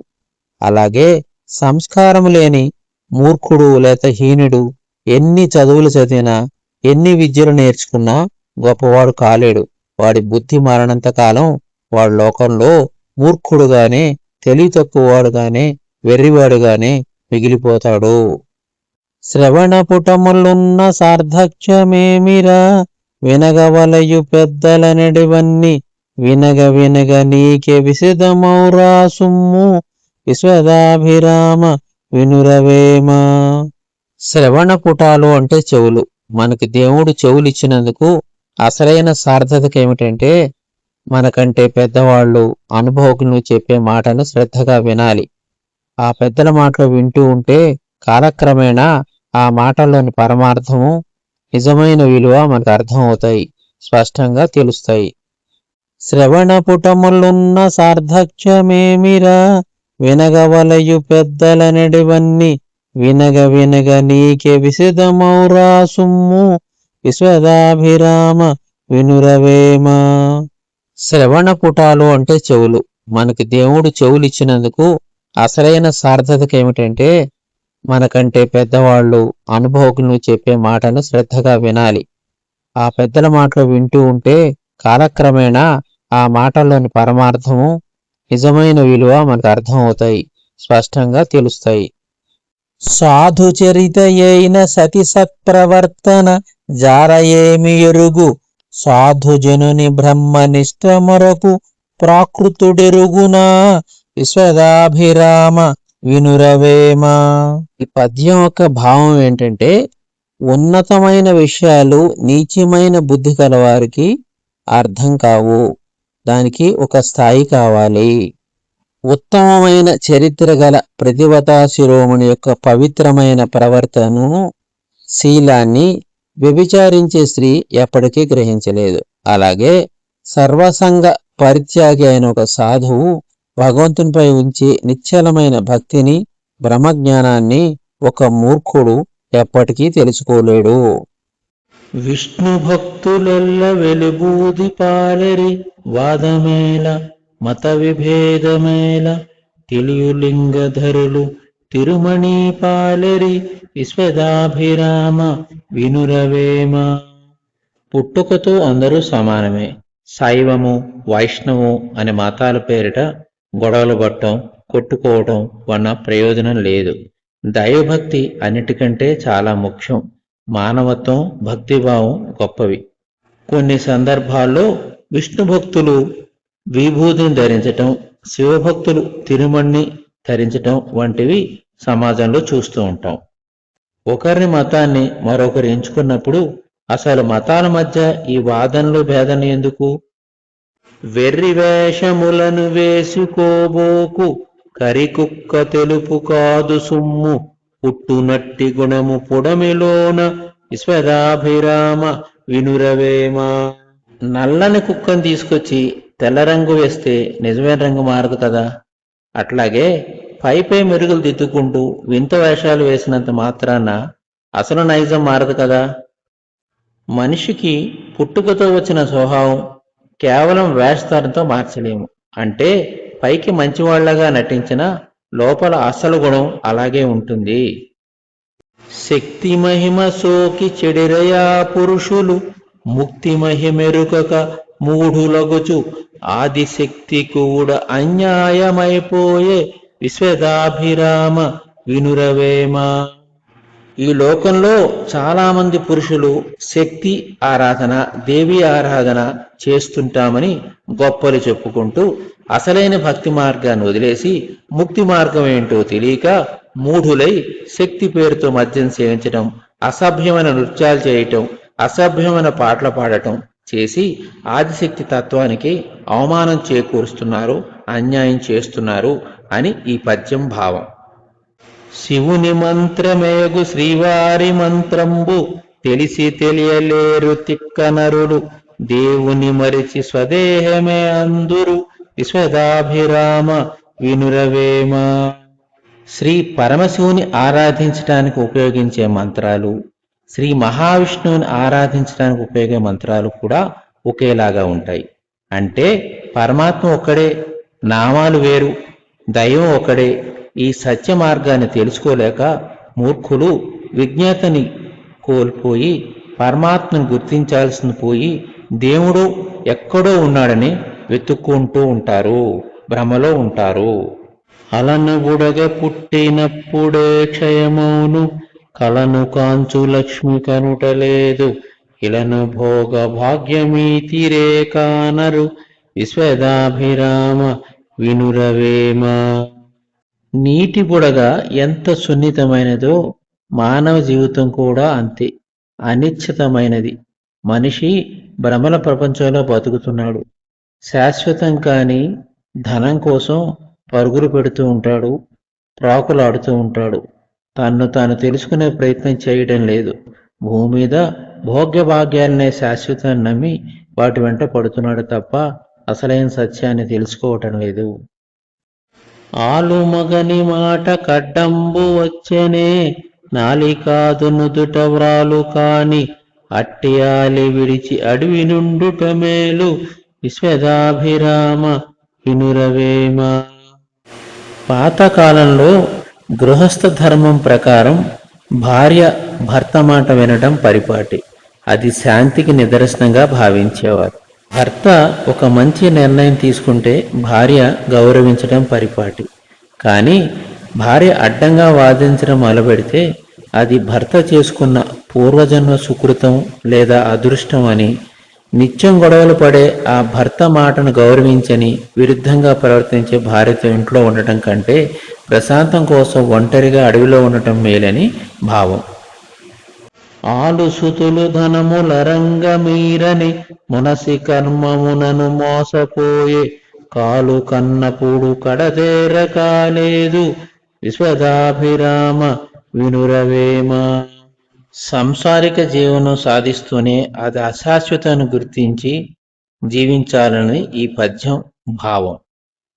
అలాగే సంస్కారం లేని మూర్ఖుడు లేక హీనుడు ఎన్ని చదువులు చదివినా ఎన్ని విద్యలు నేర్చుకున్నా గొప్పవాడు కాలేడు. వాడి బుద్ధి మారినంత కాలం వాడి లోకంలో మూర్ఖుడుగానే తెలివి తక్కువవాడుగానే వెర్రివాడుగానే మిగిలిపోతాడు. శ్రవణ పుటములున్న సార్థక్యమేమిరా వినగవలయు పెద్దలనడివన్నీ వినగ వినగ నీకే విసిదమౌరా సుమ్ము విశ్వదాభిరామ వినురవేమ. శ్రవణ పుటాలు అంటే చెవులు. మనకి దేవుడు చెవులు ఇచ్చినందుకు అసలైన సార్థకత ఏమిటంటే మనకంటే పెద్దవాళ్ళు అనుభవకులు చెప్పే మాటను శ్రద్ధగా వినాలి. ఆ పెద్దల మాటలు వింటూ ఉంటే కాలక్రమేణా ఆ మాటల్లోని పరమార్థము నిజమైన విలువ మనకు అర్థమవుతాయి, స్పష్టంగా తెలుస్తాయి. శ్రవణ పుటములున్న సార్థక్యమేమిరా వినగవలయు పెద్దలనడివన్నీ వినగ వినగ నీకే విసిదమౌరా సుమ్ము విశ్వదాభిరామ వినురవేమ. శ్రవణ పుటాలు అంటే చెవులు. మనకి దేవుడు చెవులు ఇచ్చినందుకు అసలైన సార్థకత ఏమిటంటే మనకంటే పెద్దవాళ్ళు అనుభవకులు చెప్పే మాటను శ్రద్ధగా వినాలి. ఆ పెద్దల మాటలు వింటూ ఉంటే కాలక్రమేణా ఆ మాటల్లోని పరమార్థము నిజమైన విలువ మనకు అర్థమవుతాయి, స్పష్టంగా తెలుస్తాయి. సాధుచరితయైన సతి సత్ప్రవర్తన జారయేమి ఎరుగు సాధుజనుని బ్రహ్మనిష్ట మొరకు ప్రాకృతుడెరుగునా విశ్వదాభిరామ వినురవేమ. ఈ పద్యం యొక్క భావం ఏంటంటే ఉన్నతమైన విషయాలు నీచమైన బుద్ధి కలవారికి అర్థం కావు, దానికి ఒక స్థాయి కావాలి. ఉత్తమమైన చరిత్ర గల ప్రతివతా శిరోమణి యొక్క పవిత్రమైన ప్రవర్తనను శీలాన్ని వ్యభిచారించే స్త్రీ ఎప్పటికీ గ్రహించలేదు. అలాగే సర్వసంగ పరిత్యాగి అయిన ఒక సాధువు భగవంతునిపై ఉంచి నిశ్చలమైన భక్తిని బ్రహ్మజ్ఞానాన్ని ఒక మూర్ఖుడు ఎప్పటికీ తెలుసుకోలేడు. విష్ణు భక్తులెల్ల వెలుబూది పాలరి వాదమేల మత విభేదమేల తెలియులింగధరులు తిరుమణి పాలరి విశ్వదాభిరామ వినురవేమ. పుట్టుకతో అందరూ సమానమే. శైవము వైష్ణవు అనే మతాల పేరిట గొడవలు పట్టడం కొట్టుకోవడం వల్ల ప్రయోజనం లేదు. దైవభక్తి అన్నిటికంటే చాలా ముఖ్యం. మానవత్వం భక్తిభావం గొప్పవి. కొన్ని సందర్భాల్లో విష్ణు భక్తులు విభూతిని ధరించటం, శివభక్తులు తిరుమణ్ణి ధరించటం వంటివి సమాజంలో చూస్తూ ఉంటాం. ఒకరిని మతాన్ని మరొకరు ఎంచుకున్నప్పుడు అసలు మతాల మధ్య ఈ వాదనలు భేదన ఎందుకు? వెర్రి వేషములను వేసుకోబోకు కరికుక్క తెలుపు కాదు సుమ్ము పుట్టునట్టి గుణము పుడమిలోన విశ్వదాభిరామ వినురవేమ. నల్లని కుక్కను తీసుకొచ్చి తెల్ల రంగు వేస్తే నిజమైన రంగు మారదు కదా. అట్లాగే పైపై మెరుగులు దిద్దుకుంటూ వింత వేషాలు వేసినంత మాత్రాన అసలు నైజం మారదు కదా. మనిషికి పుట్టుకతో వచ్చిన స్వభావం కేవలం వేషధారంతో మార్చలేము. అంటే పైకి మంచివాళ్లగా నటించిన లోపల అసలు గుణం అలాగే ఉంటుంది. శక్తి మహిమ సోకి చెడిరయా పురుషులు ముక్తి మహిమెరుకక మూఢులగుచు ఆదిశక్తి కూడా అన్యాయమైపోయే విశ్వదాభిరామ వినురవేమ. ఈ లోకంలో చాలామంది పురుషులు శక్తి ఆరాధన, దేవి ఆరాధన చేస్తుంటామని గొప్పలు చెప్పుకుంటూ అసలైన భక్తి మార్గాన్ని వదిలేసి ముక్తి మార్గం ఏంటో తెలియక మూఢులై శక్తి పేరుతో మద్యం సేవించడం, అసభ్యమైన నృత్యాలు చేయటం, అసభ్యమైన పాటలు పాడటం చేసి ఆదిశక్తి తత్వానికి అవమానం చేకూరుస్తున్నారు, అన్యాయం చేస్తున్నారు అని ఈ పద్యం భావం. శివుని మంత్రమేగు శ్రీవారి మంత్రంబు తెలిసి తెలియలేరు తిక్కనరులు, దేవుని మరిచి స్వదేహమే అందురు విశ్వదాభిరామ వినురవేమ. శ్రీ పరమశివుని ఆరాధించడానికి ఉపయోగించే మంత్రాలు, శ్రీ మహావిష్ణువుని ఆరాధించడానికి ఉపయోగించే మంత్రాలు కూడా ఒకేలాగా ఉంటాయి. అంటే పరమాత్మ ఒక్కడే, నామాలు వేరు, దైవం ఒకడే. ఈ సత్య మార్గాన్ని తెలుసుకోలేక మూర్ఖులు విజ్ఞతని కోల్పోయి పరమాత్మను గుర్తించాల్సింది పోయి దేవుడు ఎక్కడో ఉన్నాడని వెతుక్కుంటూ ఉంటారు, భ్రమలో ఉంటారు. అలను బుడగ పుట్టినప్పుడే క్షయమౌను, కలను కాంచు లక్ష్మి కనుటలేదు, ఇలను భోగ భాగ్యమీతిరే కానరు విశ్వదాభిరామ వినురవేమ. నీటి బుడగ ఎంత సున్నితమైనదో మానవ జీవితం కూడా అంతే అనిశ్చితమైనది. మనిషి భ్రమల ప్రపంచంలో బతుకుతున్నాడు. శాశ్వతం కాని ధనం కోసం పరుగులు పెడుతూ ఉంటాడు, ప్రాకులాడుతూ ఉంటాడు. తన్ను తాను తెలుసుకునే ప్రయత్నం చేయడం లేదు. భూమి మీద భోగ్య భాగ్యాలనే శాశ్వతాన్ని నమ్మి వాటి వెంట పడుతున్నాడు తప్ప అసలైన సత్యాన్ని తెలుసుకోవటం లేదు. ఆలు మగని మాట కడ్డంబు వచ్చెనే, నాలికాదు నుదుట వ్రాలు కాని, అట్టి ఆలి విడిచి అడవి నుండుట మేలు విశ్వదాభిరామ వినురవేమ. పాతకాలంలో గృహస్థ ధర్మం ప్రకారం భార్య భర్త మాట వినడం పరిపాటి. అది శాంతికి నిదర్శనంగా భావించేవారు. భర్త ఒక మంచి నిర్ణయం తీసుకుంటే భార్య గౌరవించడం పరిపాటి. కానీ భార్య అడ్డంగా వాదించడం మొదలుపెడితే అది భర్త చేసుకున్న పూర్వజన్మ సుకృతం లేదా అదృష్టం అని, నిత్యం గొడవలు పడే ఆ భర్త మాటను గౌరవించని విరుద్ధంగా ప్రవర్తించే భార్యతో ఇంట్లో ఉండటం కంటే ప్రశాంతం కోసం ఒంటరిగా అడవిలో ఉండటం మేలని భావం. ఆలు సుతులు ధనముల మీరని, మునసి కర్మమునను మోసపోయే, కాలు కన్నపుడు కడతేర కాలేదు విశ్వదాభిరామ వినురవేమ. సంసారిక జీవనం సాధిస్తూనే అది అశాశ్వతాన్ని గుర్తించి జీవించాలని ఈ పద్యం భావం.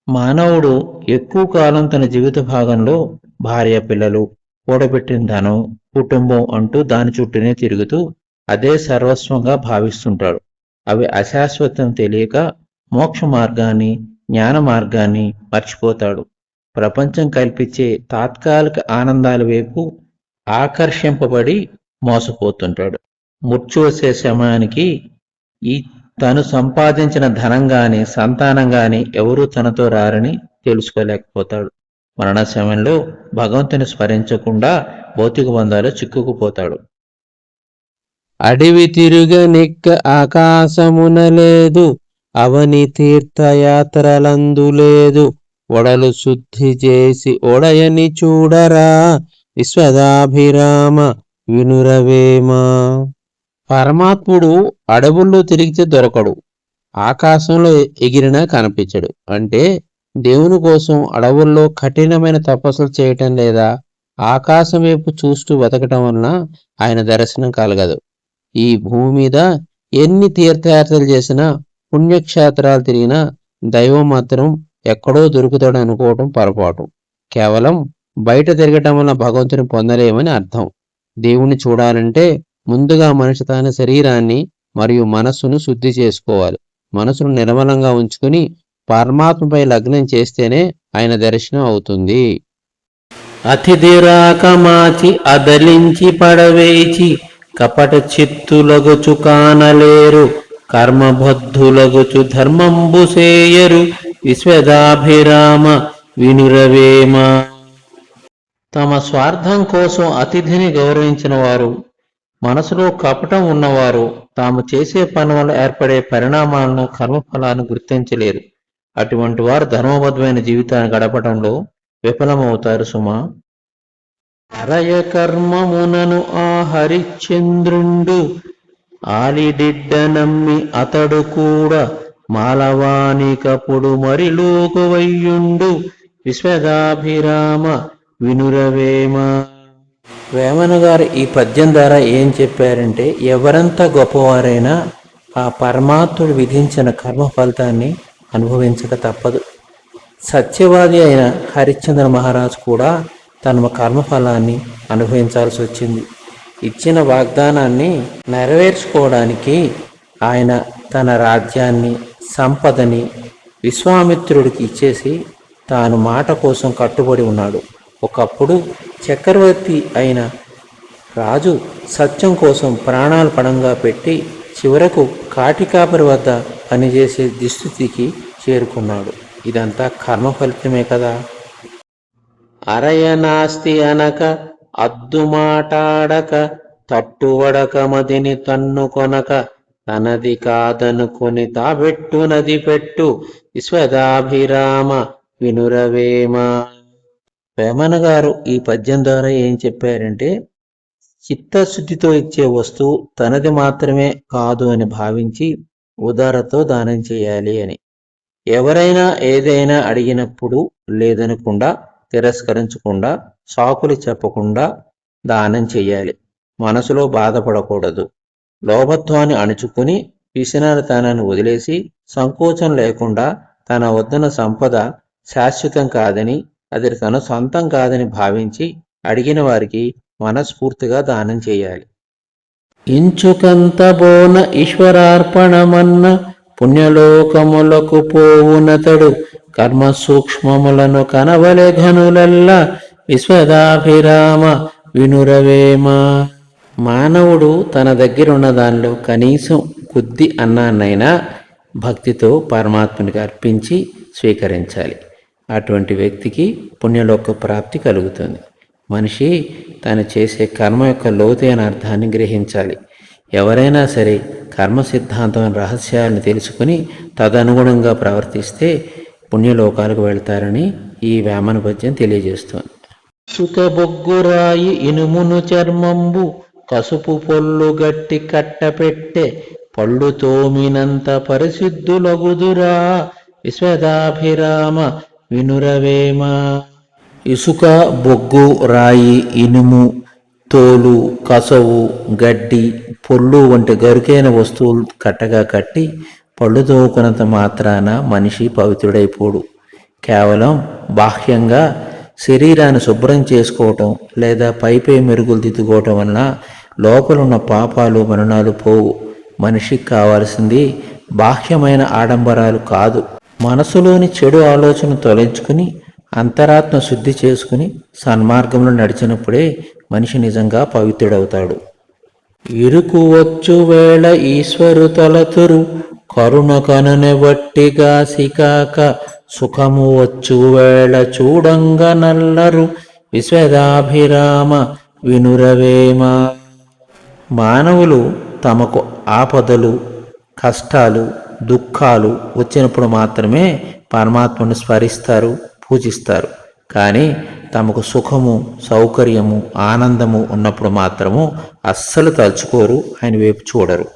మానవుడు ఎక్కువ కాలం తన జీవిత భాగంలో భార్య, పిల్లలు, కూడబెట్టిన ధనం, కుటుంబం అంటూ దాని చుట్టూనే తిరుగుతూ అదే సర్వస్వంగా భావిస్తుంటాడు. అవి అశాశ్వతం తెలియక మోక్ష మార్గాన్ని, జ్ఞాన మార్గాన్ని మర్చిపోతాడు. ప్రపంచం కల్పించే తాత్కాలిక ఆనందాల వైపు ఆకర్షింపబడి మోసపోతుంటాడు. ముర్చి వచ్చే సమయానికి ఈ తను సంపాదించిన ధనం గాని, సంతానం గాని ఎవరూ తనతో రారని తెలుసుకోలేకపోతాడు. మరణ సమయంలో భగవంతుని స్మరించకుండా భౌతిక బంధాలు చిక్కుకుపోతాడు. అడవి తిరుగనిక్క ఆకాశమున లేదు, అవని తీర్థయాత్రలందు లేదు, ఒడలు శుద్ధి చేసి ఒడయని చూడరా విశ్వదాభిరామ వినురవేమ. పరమాత్ముడు అడవుల్లో తిరిగితే దొరకడు, ఆకాశంలో ఎగిరినా కనిపించడు. అంటే దేవుని కోసం అడవుల్లో కఠినమైన తపస్సులు చేయటం లేదా ఆకాశం వైపు చూస్తూ వెతకటం వలన ఆయన దర్శనం కలగదు. ఈ భూమి మీద ఎన్ని తీర్థయాత్రలు చేసినా, పుణ్యక్షేత్రాలు తిరిగినా దైవం మాత్రం ఎక్కడో దొరుకుతాడు అనుకోవటం పొరపాటు. కేవలం బయట తిరగటం వల్ల భగవంతుని పొందలేమని అర్థం. దేవుణ్ణి చూడాలంటే ముందుగా మనిషి తన శరీరాన్ని మరియు మనస్సును శుద్ధి చేసుకోవాలి. మనసును నిర్మలంగా ఉంచుకుని పరమాత్మపై లగ్నం చేస్తేనే ఆయన దర్శనం అవుతుంది. అతిథిరాకమాచి అదలించి పడవేచి, కపట చిత్తులగుచు కానలేరు, కర్మబద్ధులగుచు ధర్మంబు సేయరు విశ్వదాభిరామ వినురవేమ. తమ స్వార్థం కోసం అతిథిని గౌరవించిన వారు, మనసులో కపటం ఉన్నవారు తాము చేసే పని వల్ల ఏర్పడే పరిణామాలను, కర్మఫలాలను గుర్తించలేరు. అటువంటి వారు ధర్మబద్ధమైన జీవితాన్ని గడపడంలో విఫలమవుతారు సుమా. అరయ కర్మమునను ఆ హరిశ్చంద్రుండు ఆలిడిడ్డ నమ్మి అతడు కూడా మాలవానికప్పుడు మరిలోకువయ్యుండు విశ్వదాభిరామ వినురవేమ. వేమన గారు ఈ పద్యం ద్వారా ఏం చెప్పారంటే, ఎవరంత గొప్పవారైనా ఆ పరమాత్ముడు విధించిన కర్మ ఫలితాన్ని అనుభవించక తప్పదు. సత్యవాది అయిన హరిశ్చంద్ర మహారాజు కూడా తన కర్మఫలాన్ని అనుభవించాల్సి వచ్చింది. ఇచ్చిన వాగ్దానాన్ని నెరవేర్చుకోవడానికి ఆయన తన రాజ్యాన్ని, సంపదని విశ్వామిత్రుడికి ఇచ్చేసి తాను మాట కోసం కట్టుబడి ఉన్నాడు. ఒకప్పుడు చక్రవర్తి అయిన రాజు సత్యం కోసం ప్రాణాలు పణంగా పెట్టి చివరకు కాటికాపరి వద్ద పనిచేసే దుస్థితికి చేరుకున్నాడు. ఇదంతా కర్మ ఫలితమే కదా. అరయనాస్తి అనక అద్దుమాటాడక తట్టువడక మదిని తన్ను కొనక తనది కాదనుకొని తాబెట్టు నది పెట్టు విశ్వదాభిరామ వినురవేమ. వేమన గారు ఈ పద్యం ద్వారా ఏం చెప్పారంటే, చిత్తశుద్ధితో ఇచ్చే వస్తువు తనది మాత్రమే కాదు అని భావించి ఉదారతో దానం చేయాలి అని. ఎవరైనా ఏదైనా అడిగినప్పుడు లేదనకుండా, తిరస్కరించకుండా, సాకులు చెప్పకుండా దానం చేయాలి. మనసులో బాధపడకూడదు. లోభత్వాన్ని అణుచుకుని పిసినారితనాన్ని వదిలేసి సంకోచం లేకుండా తన వద్దన సంపద శాశ్వతం కాదని, అది తన సొంతం కాదని భావించి అడిగిన వారికి మనస్ఫూర్తిగా దానం చేయాలి. ఇంచుకంత బోన ఈశ్వరార్పణమన్న పుణ్యలోకములకు పోవునతడు కర్మ సూక్ష్మములను కనవలె ఘనులల్లా విశ్వదాభిరామ వినురవేమ. మానవుడు తన దగ్గరున్న దానిలో కనీసం కొద్ది అన్నాన్నైనా భక్తితో పరమాత్మనికి అర్పించి స్వీకరించాలి. అటువంటి వ్యక్తికి పుణ్యలోక ప్రాప్తి కలుగుతుంది. మనిషి తను చేసే కర్మ యొక్క లోతైన అర్థాన్ని గ్రహించాలి. ఎవరైనా సరే కర్మ సిద్ధాంతం రహస్యాలను తెలుసుకుని తదనుగుణంగా ప్రవర్తిస్తే పుణ్యలోకాలకు వెళ్తారని ఈ వేమన పద్యం తెలియజేస్తోంది. సుఖ బొగ్గురాయి ఇనుమును చర్మంబు కసుపు పొల్లు గట్టి కట్టపెట్టే పళ్ళు తోమినంత పరిశుద్ధులగుదురా విశ్వదాభిరామ వినురవేమ. ఇసుక, బొగ్గు, రాయి, ఇనుము, తోలు, కసవు, గడ్డి, పొల్లు వంటి గరుకైన వస్తువులు కట్టగా కట్టి పళ్ళు తోకునంత మాత్రాన మనిషి పవిత్రుడైపోడు. కేవలం బాహ్యంగా శరీరాన్ని శుభ్రం చేసుకోవటం లేదా పైపై మెరుగులు దిద్దుకోవటం వలన లోపలున్న పాపాలు మరణాలు పోవు. మనిషికి కావాల్సింది బాహ్యమైన ఆడంబరాలు కాదు. మనసులోని చెడు ఆలోచన తొలగించుకుని అంతరాత్మ శుద్ధి చేసుకుని సన్మార్గంలో నడిచినప్పుడే మనిషి నిజంగా పవిత్రుడవుతాడు. ఇరుకు వచ్చు వేళ ఈశ్వరు తలతురు కరుణ కనునె వట్టిగా సికాక సుఖము వచ్చు వేళ చూడంగ నల్లరు విశ్వదాభిరామ వినురవేమ. మానవులు తమకు ఆపదలు, కష్టాలు, దుఃఖాలు వచ్చినప్పుడు మాత్రమే పరమాత్మను స్మరిస్తారు, పూజిస్తారు. కానీ తమకు సుఖము, సౌకర్యము, ఆనందము ఉన్నప్పుడు మాత్రము అస్సలు తలుచుకోరు, ఆయన వైపు చూడరు.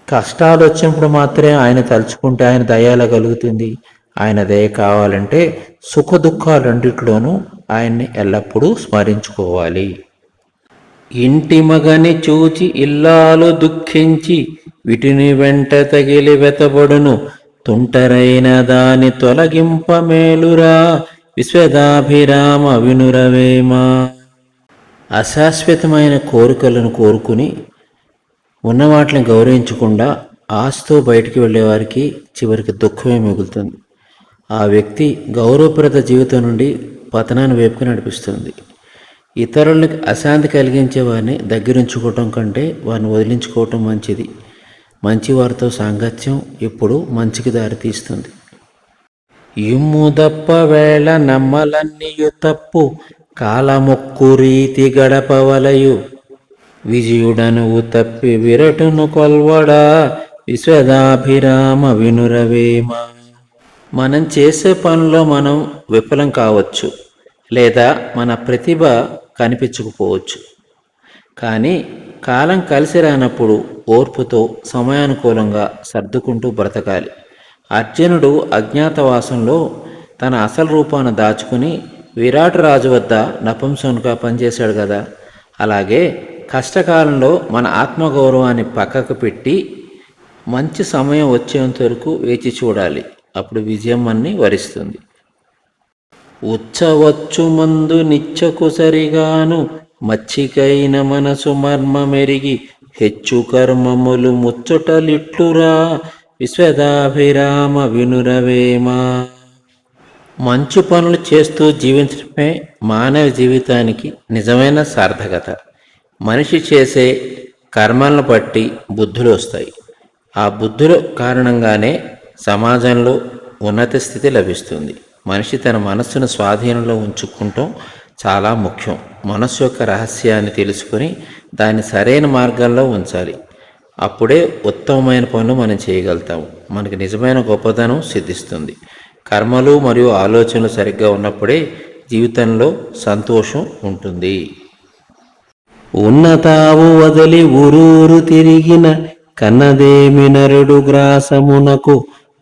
కష్టాలు వచ్చినప్పుడు మాత్రమే ఆయన తలుచుకుంటే ఆయన దయాల కలుగుతుంది. ఆయన దయ కావాలంటే సుఖ దుఃఖాలు రెండిట్లోనూ ఆయన్ని ఎల్లప్పుడూ స్మరించుకోవాలి. ఇంటి మగని చూచి ఇల్లాలు దుఃఖించి వీటిని వెంట తగిలి వెతబడును తుంటరైన దాని తొలగింప మేలురా విశ్వదాభిరామ వినురవేమ. అశాశ్వతమైన కోరికలను కోరుకుని ఉన్న వాటిని గౌరవించకుండా ఆశతో బయటికి వెళ్ళేవారికి చివరికి దుఃఖమే మిగులుతుంది. ఆ వ్యక్తి గౌరవప్రద జీవితం నుండి పతనాన్ని వైపుకు నడిపిస్తుంది. ఇతరులకు అశాంతి కలిగించే వారిని దగ్గరించుకోవటం కంటే వారిని వదిలించుకోవటం మంచిది. మంచివారితో సాంగత్యం ఎప్పుడు మంచికి దారితీస్తుంది. ఇమ్ము దప్ప వేళ నమ్మలన్నీయు తప్పు కాలమొక్కు రీతి గడపవలయు విజయుడనువు తప్పి విరటును కొల్వడా విశ్వదాభిరామ వినురవేమ. మనం చేసే పనిలో మనం విఫలం కావచ్చు, లేదా మన ప్రతిభ కనిపించకపోవచ్చు. కానీ కాలం కలిసి రానప్పుడు ఓర్పుతో సమయానుకూలంగా సర్దుకుంటూ బ్రతకాలి. అర్జునుడు అజ్ఞాతవాసంలో తన అసలు రూపాన్ని దాచుకుని విరాట్ రాజు వద్ద నపుంసకునిగా పనిచేశాడు కదా. అలాగే కష్టకాలంలో మన ఆత్మగౌరవాన్ని పక్కకు పెట్టి మంచి సమయం వచ్చేంత వరకు వేచి చూడాలి. అప్పుడు విజయం అన్ని వరిస్తుంది. ఉచ్చవచ్చు మందు నిచ్చకు సరిగాను మచ్చికైన మనసు మర్మమెరిగి హెచ్చు కర్మములు ముచ్చటలిట్లురా విశ్వదాభిరామ వినురవేమ. మంచి పనులు చేస్తూ జీవించడమే మానవ జీవితానికి నిజమైన సార్థకత. మనిషి చేసే కర్మలను బట్టి బుద్ధులు వస్తాయి. ఆ బుద్ధుల కారణంగానే సమాజంలో ఉన్నత స్థితి లభిస్తుంది. మనిషి తన మనస్సును స్వాధీనంలో ఉంచుకుంటాం చాలా ముఖ్యం. మనస్సు యొక్క రహస్యాన్ని తెలుసుకొని దాన్ని సరైన మార్గంలో ఉంచాలి. అప్పుడే ఉత్తమమైన పనులు మనం చేయగలుగుతాము. మనకి నిజమైన గొప్పతనం సిద్ధిస్తుంది. కర్మలు మరియు ఆలోచనలు సరిగ్గా ఉన్నప్పుడే జీవితంలో సంతోషం ఉంటుంది. ఉన్నతావు వదిలి ఊరూరు తిరిగిన కన్నదేమి నరుడు గ్రాసమునకు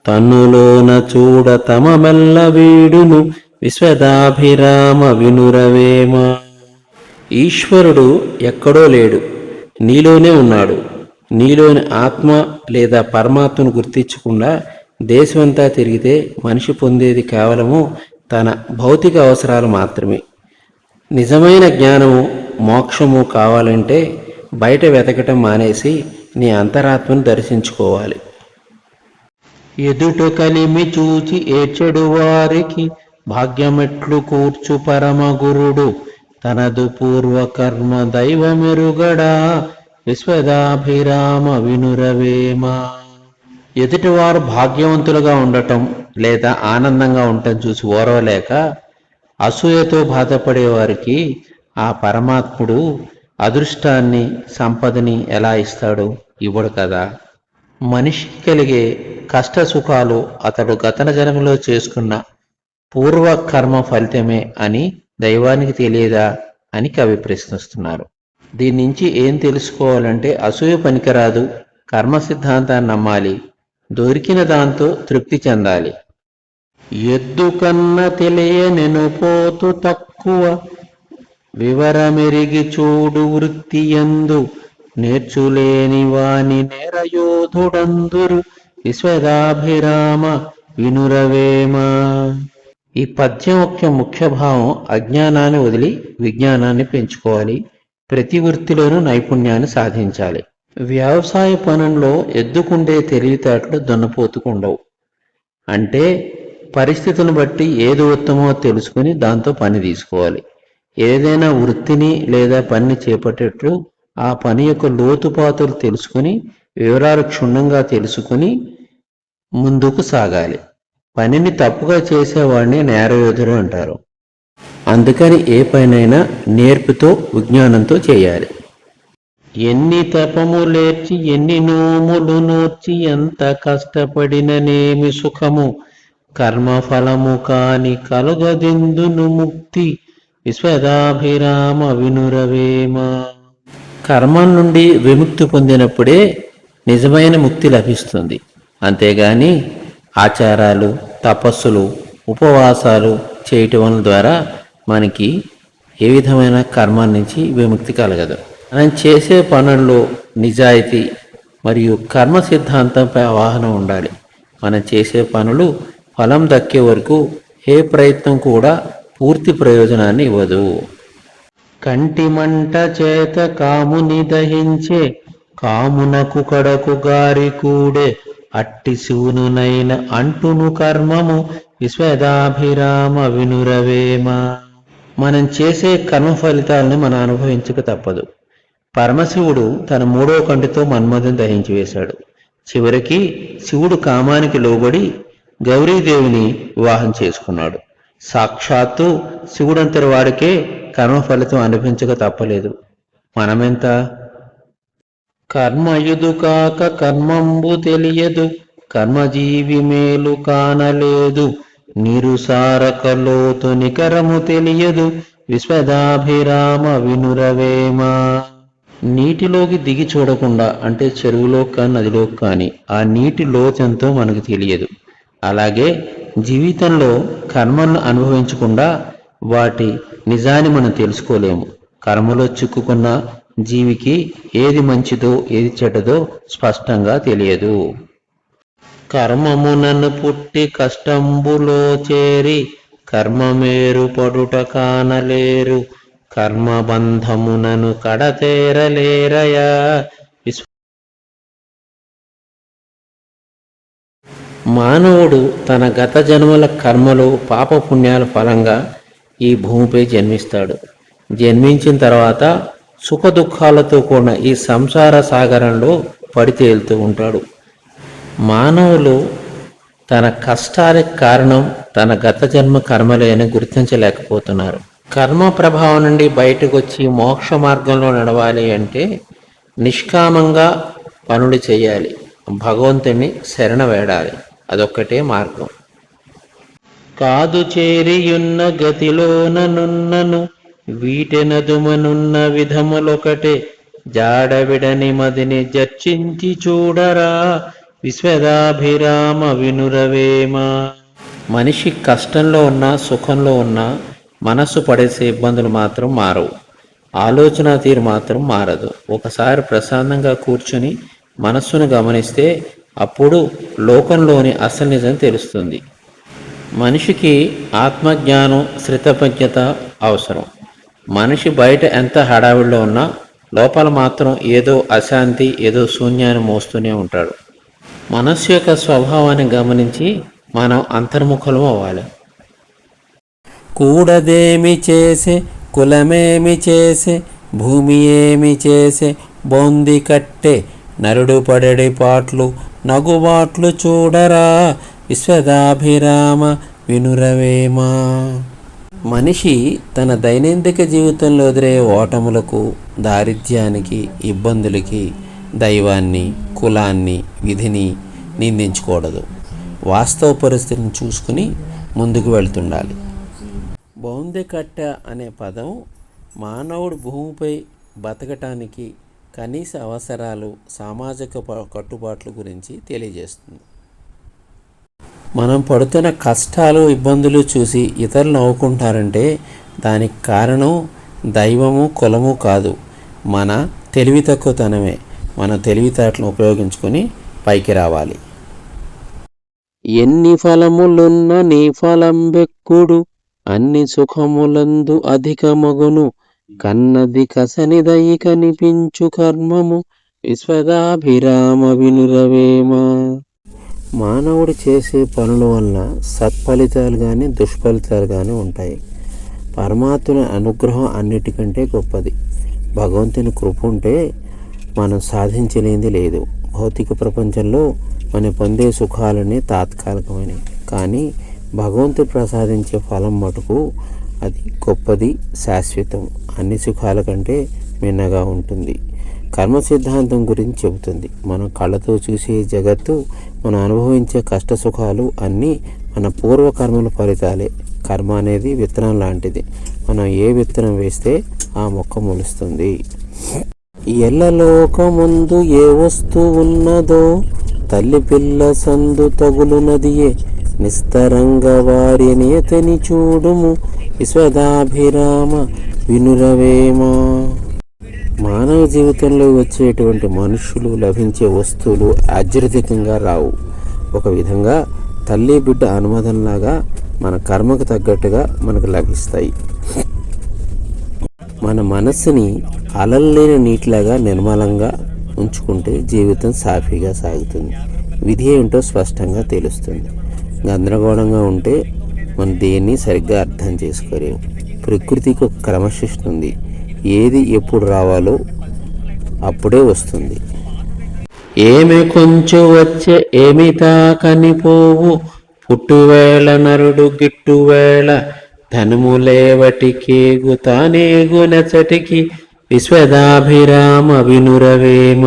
తన్నులోన చూడ తమ మెల్ల వీడును విశ్వదాభిరామ వినురవేమ. ఈశ్వరుడు ఎక్కడో లేడు, నీలోనే ఉన్నాడు. నీలోని ఆత్మ లేదా పరమాత్మను గుర్తించకుండా దేశమంతా తిరిగితే మనిషి పొందేది కేవలము తన భౌతిక అవసరాలు మాత్రమే. నిజమైన జ్ఞానము మోక్షము కావాలంటే బయట వెతకటం మానేసి నీ అంతరాత్మను దర్శించుకోవాలి. ఎదుట కలిమి చూచి ఏడ్చెడు వారికి భాగ్యమెట్లు కూర్చు పరమ గురుడు తనదు పూర్వకర్మ దైవమెరుగడా విశ్వదాభిరామ వినురవేమ. ఎదుటివారు భాగ్యవంతులుగా ఉండటం లేదా ఆనందంగా ఉండటం చూసి ఓర్వలేక అసూయతో బాధపడే వారికి ఆ పరమాత్ముడు అదృష్టాన్ని సంపదని ఎలా ఇస్తాడు? ఇవ్వడు కదా. మనిషికి కలిగే కష్ట సుఖాలు అతడు గత జన్మలో చేసుకున్న పూర్వ కర్మ ఫలితమే అని దైవానికి తెలియదా అని కవి ప్రశ్నిస్తున్నారు. దీని నుంచి ఏం తెలుసుకోవాలంటే అసూయ పనికిరాదు, కర్మ సిద్ధాంతాన్ని నమ్మాలి, దొరికిన దాంతో తృప్తి చెందాలి. ఎద్దు కన్న తెలియనెను పోతు తక్కువ వివరమెరిగి చూడు వృత్తి యందు నేర్చులేని వాని నేరయోధుడందురు విశ్వదాభిరామ వినురవేమ. ఈ పద్యం యొక్క ముఖ్య భావం అజ్ఞానాన్ని వదిలి విజ్ఞానాన్ని పెంచుకోవాలి. ప్రతి వృత్తిలోనూ నైపుణ్యాన్ని సాధించాలి. వ్యవసాయ పనుల్లో ఎద్దుకుండే తెలివితేటలు దున్నపోతుకు ఉండవు. అంటే పరిస్థితులను బట్టి ఏది ఉత్తమో తెలుసుకుని దాంతో పని తీసుకోవాలి. ఏదైనా వృత్తిని లేదా పనిని చేపట్టేట్లు ఆ పని యొక్క లోతుపాతులు తెలుసుకుని వివరాలు క్షుణ్ణంగా తెలుసుకుని ముందుకు సాగాలి. పనిని తప్పుగా చేసేవాడిని నేరయోధుడు అంటారు. అందుకని ఏ పనైనా నేర్పుతో విజ్ఞానంతో చేయాలి. ఎన్ని తపములేర్చి ఎన్ని నోములు నోర్చి ఎంత కష్టపడిననేమి సుఖము కర్మఫలము కాని కలుగదెందును ముక్తి విశ్వదాభిరామ వినురవేమ. కర్మం నుండి విముక్తి పొందినప్పుడే నిజమైన ముక్తి లభిస్తుంది. అంతేగాని ఆచారాలు, తపస్సులు, ఉపవాసాలు చేయటం ద్వారా మనకి ఏ విధమైన కర్మ నుంచి విముక్తి కలగదు. మనం చేసే పనుల్లో నిజాయితీ మరియు కర్మ సిద్ధాంతంపై అవగాహన ఉండాలి. మనం చేసే పనులు ఫలం దక్కే వరకు ఏ ప్రయత్నం కూడా పూర్తి ప్రయోజనాన్ని ఇవ్వదు. కంటి మంట చేత కాముని దహించే కామునకు కడకు గారి కూడే అట్టి శివునునైన అంటును కర్మము విశ్వదాభిరామ వినురవేమ. మనం చేసే కర్మ ఫలితాలను మనం అనుభవించక తప్పదు. పరమశివుడు తన 3వ కంటితో మన్మథుని దహించి వేశాడు. చివరికి శివుడు కామానికి లోబడి గౌరీదేవిని వివాహం చేసుకున్నాడు. సాక్షాత్తు శివుడంతటి వాడికే కర్మ ఫలితం అనిపించక తప్పలేదు. మనమెంత? కర్మయుదు కాక కర్మంబు తెలియదు, కర్మజీవి మేలు కానలేదు, నిరుసారక లోతు నికరము తెలియదు, విశ్వదాభిరామ వినురవేమ. నీటిలోకి దిగి చూడకుండా, అంటే చెరువులో కానీ నదిలోకి కానీ, ఆ నీటి లోతెంతో మనకు తెలియదు. అలాగే జీవితంలో కర్మలను అనుభవించకుండా వాటి నిజాన్ని మనం తెలుసుకోలేము. కర్మలో చిక్కుకున్న జీవికి ఏది మంచిదో ఏది చెడ్డదో స్పష్టంగా తెలియదు. కర్మమునను పుట్టి కష్టంబులో చేరి కర్మమేరు పడుట కానలేరు, కర్మబంధమునను కడతేరలేరయా. మానవుడు తన గత జన్మల కర్మలు పాపపుణ్యాల ఫలంగా ఈ భూమిపై జన్మిస్తాడు. జన్మించిన తర్వాత సుఖ దుఃఖాలతో కూడిన ఈ సంసార సాగరంలో పడి తేలుతూ ఉంటాడు. మానవులు తన కష్టానికి కారణం తన గత జన్మ కర్మలే అని గుర్తించలేకపోతున్నారు. కర్మ ప్రభావం నుండి బయటకు వచ్చి మోక్ష మార్గంలో నడవాలి అంటే నిష్కామంగా పనులు చేయాలి, భగవంతుని శరణ వేడాలి. అదొక్కటే మార్గం. కాదు చేరియున్న గతిలోననున్నను వీటెనదుమనున్న విధములొకటే, జాడవిడని మదిని జర్చించి చూడరా, విశ్వదాభిరామ వినురవేమ. మనిషి కష్టంలో ఉన్నా సుఖంలో ఉన్నా మనస్సు పడేసే ఇబ్బందులు మాత్రం మారవు, ఆలోచన తీరు మాత్రం మారదు. ఒకసారి ప్రశాంతంగా కూర్చుని మనస్సును గమనిస్తే అప్పుడు లోకంలోని అసలు నిజం తెలుస్తుంది. మనిషికి ఆత్మజ్ఞానం, శ్రితజ్ఞత అవసరం. మనిషి బయట ఎంత హడావిడిలో ఉన్నా లోపల మాత్రం ఏదో అశాంతి, ఏదో శూన్యాన్ని మోస్తూనే ఉంటాడు. మనస్సు యొక్క స్వభావాన్ని గమనించి మనం అంతర్ముఖులం అవ్వాలి. కూడదేమి చేసే, కులమేమి చేసే, భూమి ఏమి చేసే, బొంది కట్టే, నరుడు పడడి పాట్లు నగుబాట్లు చూడరా, విశ్వదాభిరామ వినురవేమ. మనిషి తన దైనందిక జీవితంలో ఎదురే ఓటములకు, దారిద్ర్యానికి, ఇబ్బందులకి దైవాన్ని, కులాన్ని, విధిని నిందించకూడదు. వాస్తవ పరిస్థితిని చూసుకుని ముందుకు వెళ్తుండాలి. బౌందె కట్ట అనే పదం మానవుడు భూమిపై బతకటానికి కనీస అవసరాలు, సామాజిక కట్టుబాట్ల గురించి తెలియజేస్తుంది. మనం పడుతున్న కష్టాలు, ఇబ్బందులు చూసి ఇతరులు నవ్వుకుంటారంటే దానికి కారణం దైవము, కులము కాదు, మన తెలివి తక్కువతనమే. మన తెలివితేటలను ఉపయోగించుకొని పైకి రావాలి. ఎన్ని ఫలములున్న నీ ఫలంబెక్కుడు, అన్ని సుఖములందు అధిక మగును, కన్నది కసనిదయి కనిపించు కర్మము, విశ్వదాభిరామ వినురవేమ. మానవుడు చేసే పనుల వలన సత్ఫలితాలు కానీ దుష్ఫలితాలు కానీ ఉంటాయి. పరమాత్ముని అనుగ్రహం అన్నిటికంటే గొప్పది. భగవంతుని కృప ఉంటే మనం సాధించలేనిది లేదు. భౌతిక ప్రపంచంలో మనం పొందే సుఖాలన్నీ తాత్కాలికమైనవి, కానీ భగవంతుడు ప్రసాదించే ఫలం మటుకు అది గొప్పది, శాశ్వతం, అన్ని సుఖాల కంటే మిన్నగా ఉంటుంది. కర్మ సిద్ధాంతం గురించి చెబుతుంది. మనం కళ్ళతో చూసే జగత్తు, మనం అనుభవించే కష్ట సుఖాలు అన్నీ మన పూర్వకర్మల ఫలితాలే. కర్మ అనేది విత్తనం లాంటిది. మనం ఏ విత్తనం వేస్తే ఆ మొక్క మొలుస్తుంది. ఎల్లలోకముందు ఏ వస్తువు ఉన్నదో, తల్లి పిల్ల సందు తగులునదియే, నిస్తరంగ వారి నేతని చూడుము, విశ్వదాభిరామ వినురవేమ. మానవ జీవితంలో వచ్చేటువంటి మనుషులు, లభించే వస్తువులు ఆశ్చర్యకంగా రావు. ఒక విధంగా తల్లి బిడ్డ అనుమతంలాగా మన కర్మకు తగ్గట్టుగా మనకు లభిస్తాయి. మన మనస్సుని అలల్లేని నీటిలాగా నిర్మలంగా ఉంచుకుంటే జీవితం సాఫీగా సాగుతుంది. విధి ఏంటో స్పష్టంగా తెలుస్తుంది. గందరగోళంగా ఉంటే మనం దేన్ని సరిగ్గా అర్థం చేసుకోలేము. ప్రకృతికి ఒక క్రమశిక్షణ ఉంది. ఏది ఎప్పుడు రావాలో అప్పుడే వస్తుంది. ఏమి కొంచెం వచ్చే ఏమి తాకనిపోవు, పుట్టువేళ నరుడు గిట్టువేళ, ధనుములేవటికేగు తానేగునచటికి విశ్వదాభిరామ వినురవేమ.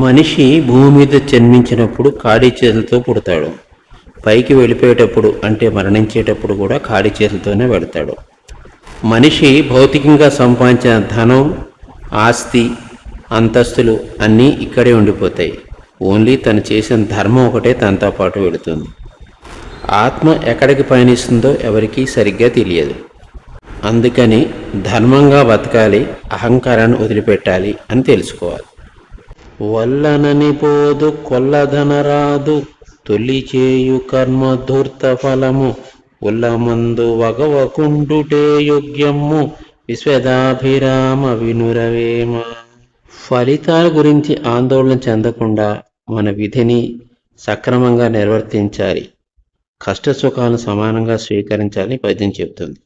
మనిషి భూమి మీద జన్మించినప్పుడు ఖాళీ చేతులతో పుడతాడు. పైకి వెళ్ళిపోయేటప్పుడు అంటే మరణించేటప్పుడు కూడా ఖాళీ చేతులతోనే వెళతాడు. మనిషి భౌతికంగా సంపాదించిన ధనం, ఆస్తి, అంతస్తులు అన్నీ ఇక్కడే ఉండిపోతాయి. ఓన్లీ తను చేసిన ధర్మం ఒకటే తనతో పాటు వెళుతుంది. ఆత్మ ఎక్కడికి పయనిస్తుందో ఎవరికీ సరిగ్గా తెలియదు. అందుకని ధర్మంగా బతకాలి, అహంకారాన్ని వదిలిపెట్టాలి అని తెలుసుకోవాలి. వల్లనని పోదు కొల్లధనరాదు తొలి చేయు కర్మ ధూర్త ఫలము ఉల్లమందు వగవకుండుటే యోగ్యము విశ్వదాభిరామ వినురవేమ. ఫలితాల గురించి ఆందోళన చెందకుండా మన విధిని సక్రమంగా నిర్వర్తించాలి. కష్టసుఖాలను సమానంగా స్వీకరించాలని పద్యం చెబుతుంది.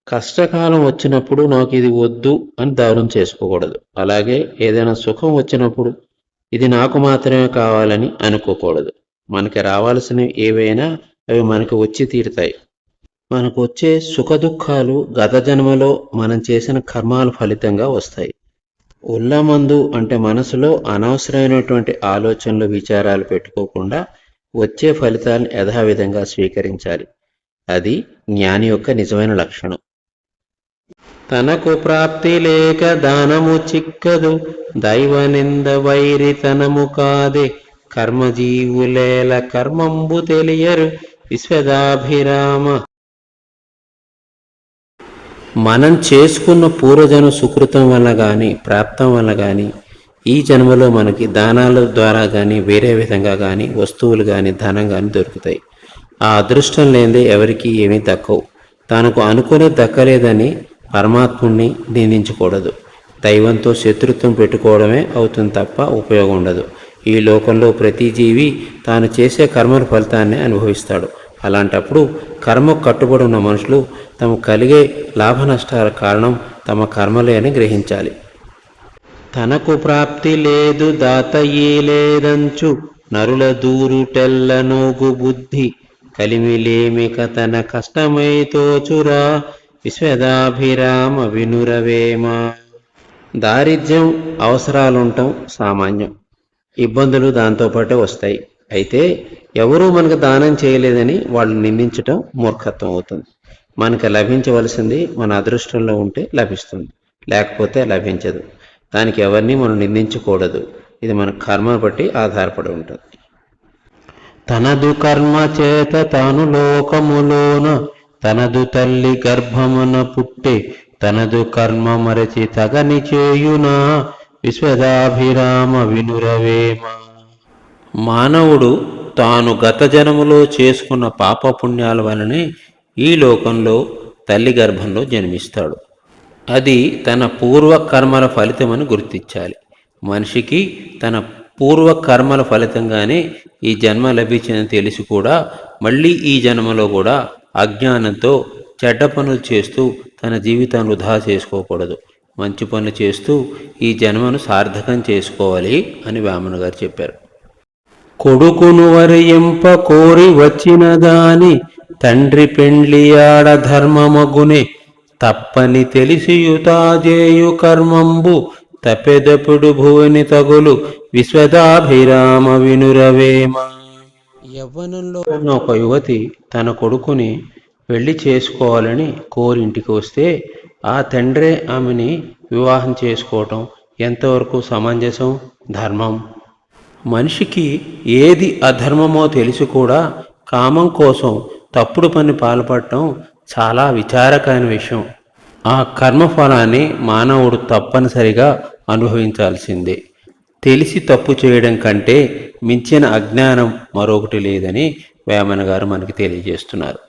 కష్టకాలం వచ్చినప్పుడు నాకు ఇది వద్దు అని దారుణం చేసుకోకూడదు. అలాగే ఏదైనా సుఖం వచ్చినప్పుడు ఇది నాకు మాత్రమే కావాలని అనుకోకూడదు. మనకి రావాల్సినవి ఏవైనా అవి మనకు వచ్చి తీరుతాయి. మనకు వచ్చే సుఖదుఖాలు గత జన్మలో మనం చేసిన కర్మాల ఫలితంగా వస్తాయి. ఉల్లమందు అంటే మనసులో అనవసరమైనటువంటి ఆలోచనలు, విచారాలు పెట్టుకోకుండా వచ్చే ఫలితాలను యథావిధంగా స్వీకరించాలి. అది జ్ఞాని యొక్క నిజమైన లక్షణం. తనకు ప్రాప్తి లేక దానము చిక్కదు దైవ నింద వైరితనము కాదే కర్మజీవులేల కర్మంబు తెలియరు విశ్వదాభిరామ. మనం చేసుకున్న పూర్వజన్మ సుకృతం వల్ల కానీ ప్రాప్తం వల్ల కానీ ఈ జన్మలో మనకి దానాల ద్వారా కానీ వేరే విధంగా కానీ వస్తువులు కానీ ధనం కానీ దొరుకుతాయి. ఆ అదృష్టం లేనిదే ఎవరికి ఏమీ దక్కవు. తనకు అనుకునే దక్కలేదని పరమాత్ముణ్ణి నిందించకూడదు. దైవంతో శత్రుత్వం పెట్టుకోవడమే అవుతుంది తప్ప ఉపయోగం ఉండదు. ఈ లోకంలో ప్రతి జీవి తాను చేసే కర్మల ఫలితాన్ని అనుభవిస్తాడు. అలాంటప్పుడు కర్మకు కట్టుబడి ఉన్న మనుషులు తమకు కలిగే లాభ నష్టాల కారణం తమ కర్మలే అని గ్రహించాలి. తనకు ప్రాప్తి లేదు దాతయే లేదంచు నరుల దూరుటెల్ల నోగు బుద్ధి కలిమిలేమిక తన కష్టమై తోచురా విశ్వదాభిరామ వినురవేమ. దారిద్ర్యం, అవసరాలుంటాం సామాన్యం. ఇబ్బందులు దాంతోపాటే వస్తాయి. అయితే ఎవరూ మనకు దానం చేయలేదని వాళ్ళు నిందించటం మూర్ఖత్వం అవుతుంది. మనకు లభించవలసింది మన అదృష్టంలో ఉంటే లభిస్తుంది, లేకపోతే లభించదు. దానికి ఎవరిని మనం నిందించకూడదు. ఇది మన కర్మను బట్టి ఆధారపడి ఉంటుంది. తనదు కర్మ చేత తాను లోకములోన తనదు తల్లి గర్భమున పుట్టే తనదు కర్మ మరచి తగని చేయునా విశ్వదాభిరామ వినురవేమ. మానవుడు తాను గత జన్మలో చేసుకున్న పాపపుణ్యాల వలనే ఈ లోకంలో తల్లి గర్భంలో జన్మిస్తాడు. అది తన పూర్వకర్మల ఫలితమని గుర్తించాలి. మనిషికి తన పూర్వకర్మల ఫలితంగానే ఈ జన్మ లభించిందని తెలిసి కూడా మళ్ళీ ఈ జన్మలో కూడా అజ్ఞానంతో చెడ్డ పనులు చేస్తూ తన జీవితాన్ని వృధా చేసుకోకూడదు. మంచి పనులు చేస్తూ ఈ జన్మను సార్థకం చేసుకోవాలి అని వేమన గారు చెప్పారు. కొడుకును వరియింప కోరి వచ్చిన దాని తండ్రి పెండ్లియాడ ధర్మమగునే తప్పని తెలిసియుతాజేయు కర్మంబు తపెదపుడు భువని తగులు విశ్వదాభిరామ వినురవేమ. యవ్వనంలో ఉన్న ఒక యువతి తన కొడుకుని పెళ్లి చేసుకోవాలని కోరింటికి వస్తే ఆ తండ్రే ఆమెని వివాహం చేసుకోవటం ఎంతవరకు సమంజసం, ధర్మం? మనిషికి ఏది అధర్మమో తెలిసి కూడా కామం కోసం తప్పుడు పని పాల్పడటం చాలా విచారకరమైన విషయం. ఆ కర్మఫలాన్ని మానవుడు తప్పనిసరిగా అనుభవించాల్సిందే. తెలిసి తప్పు చేయడం కంటే మించిన అజ్ఞానం మరొకటి లేదని వేమన గారు మనకి తెలియజేస్తున్నారు.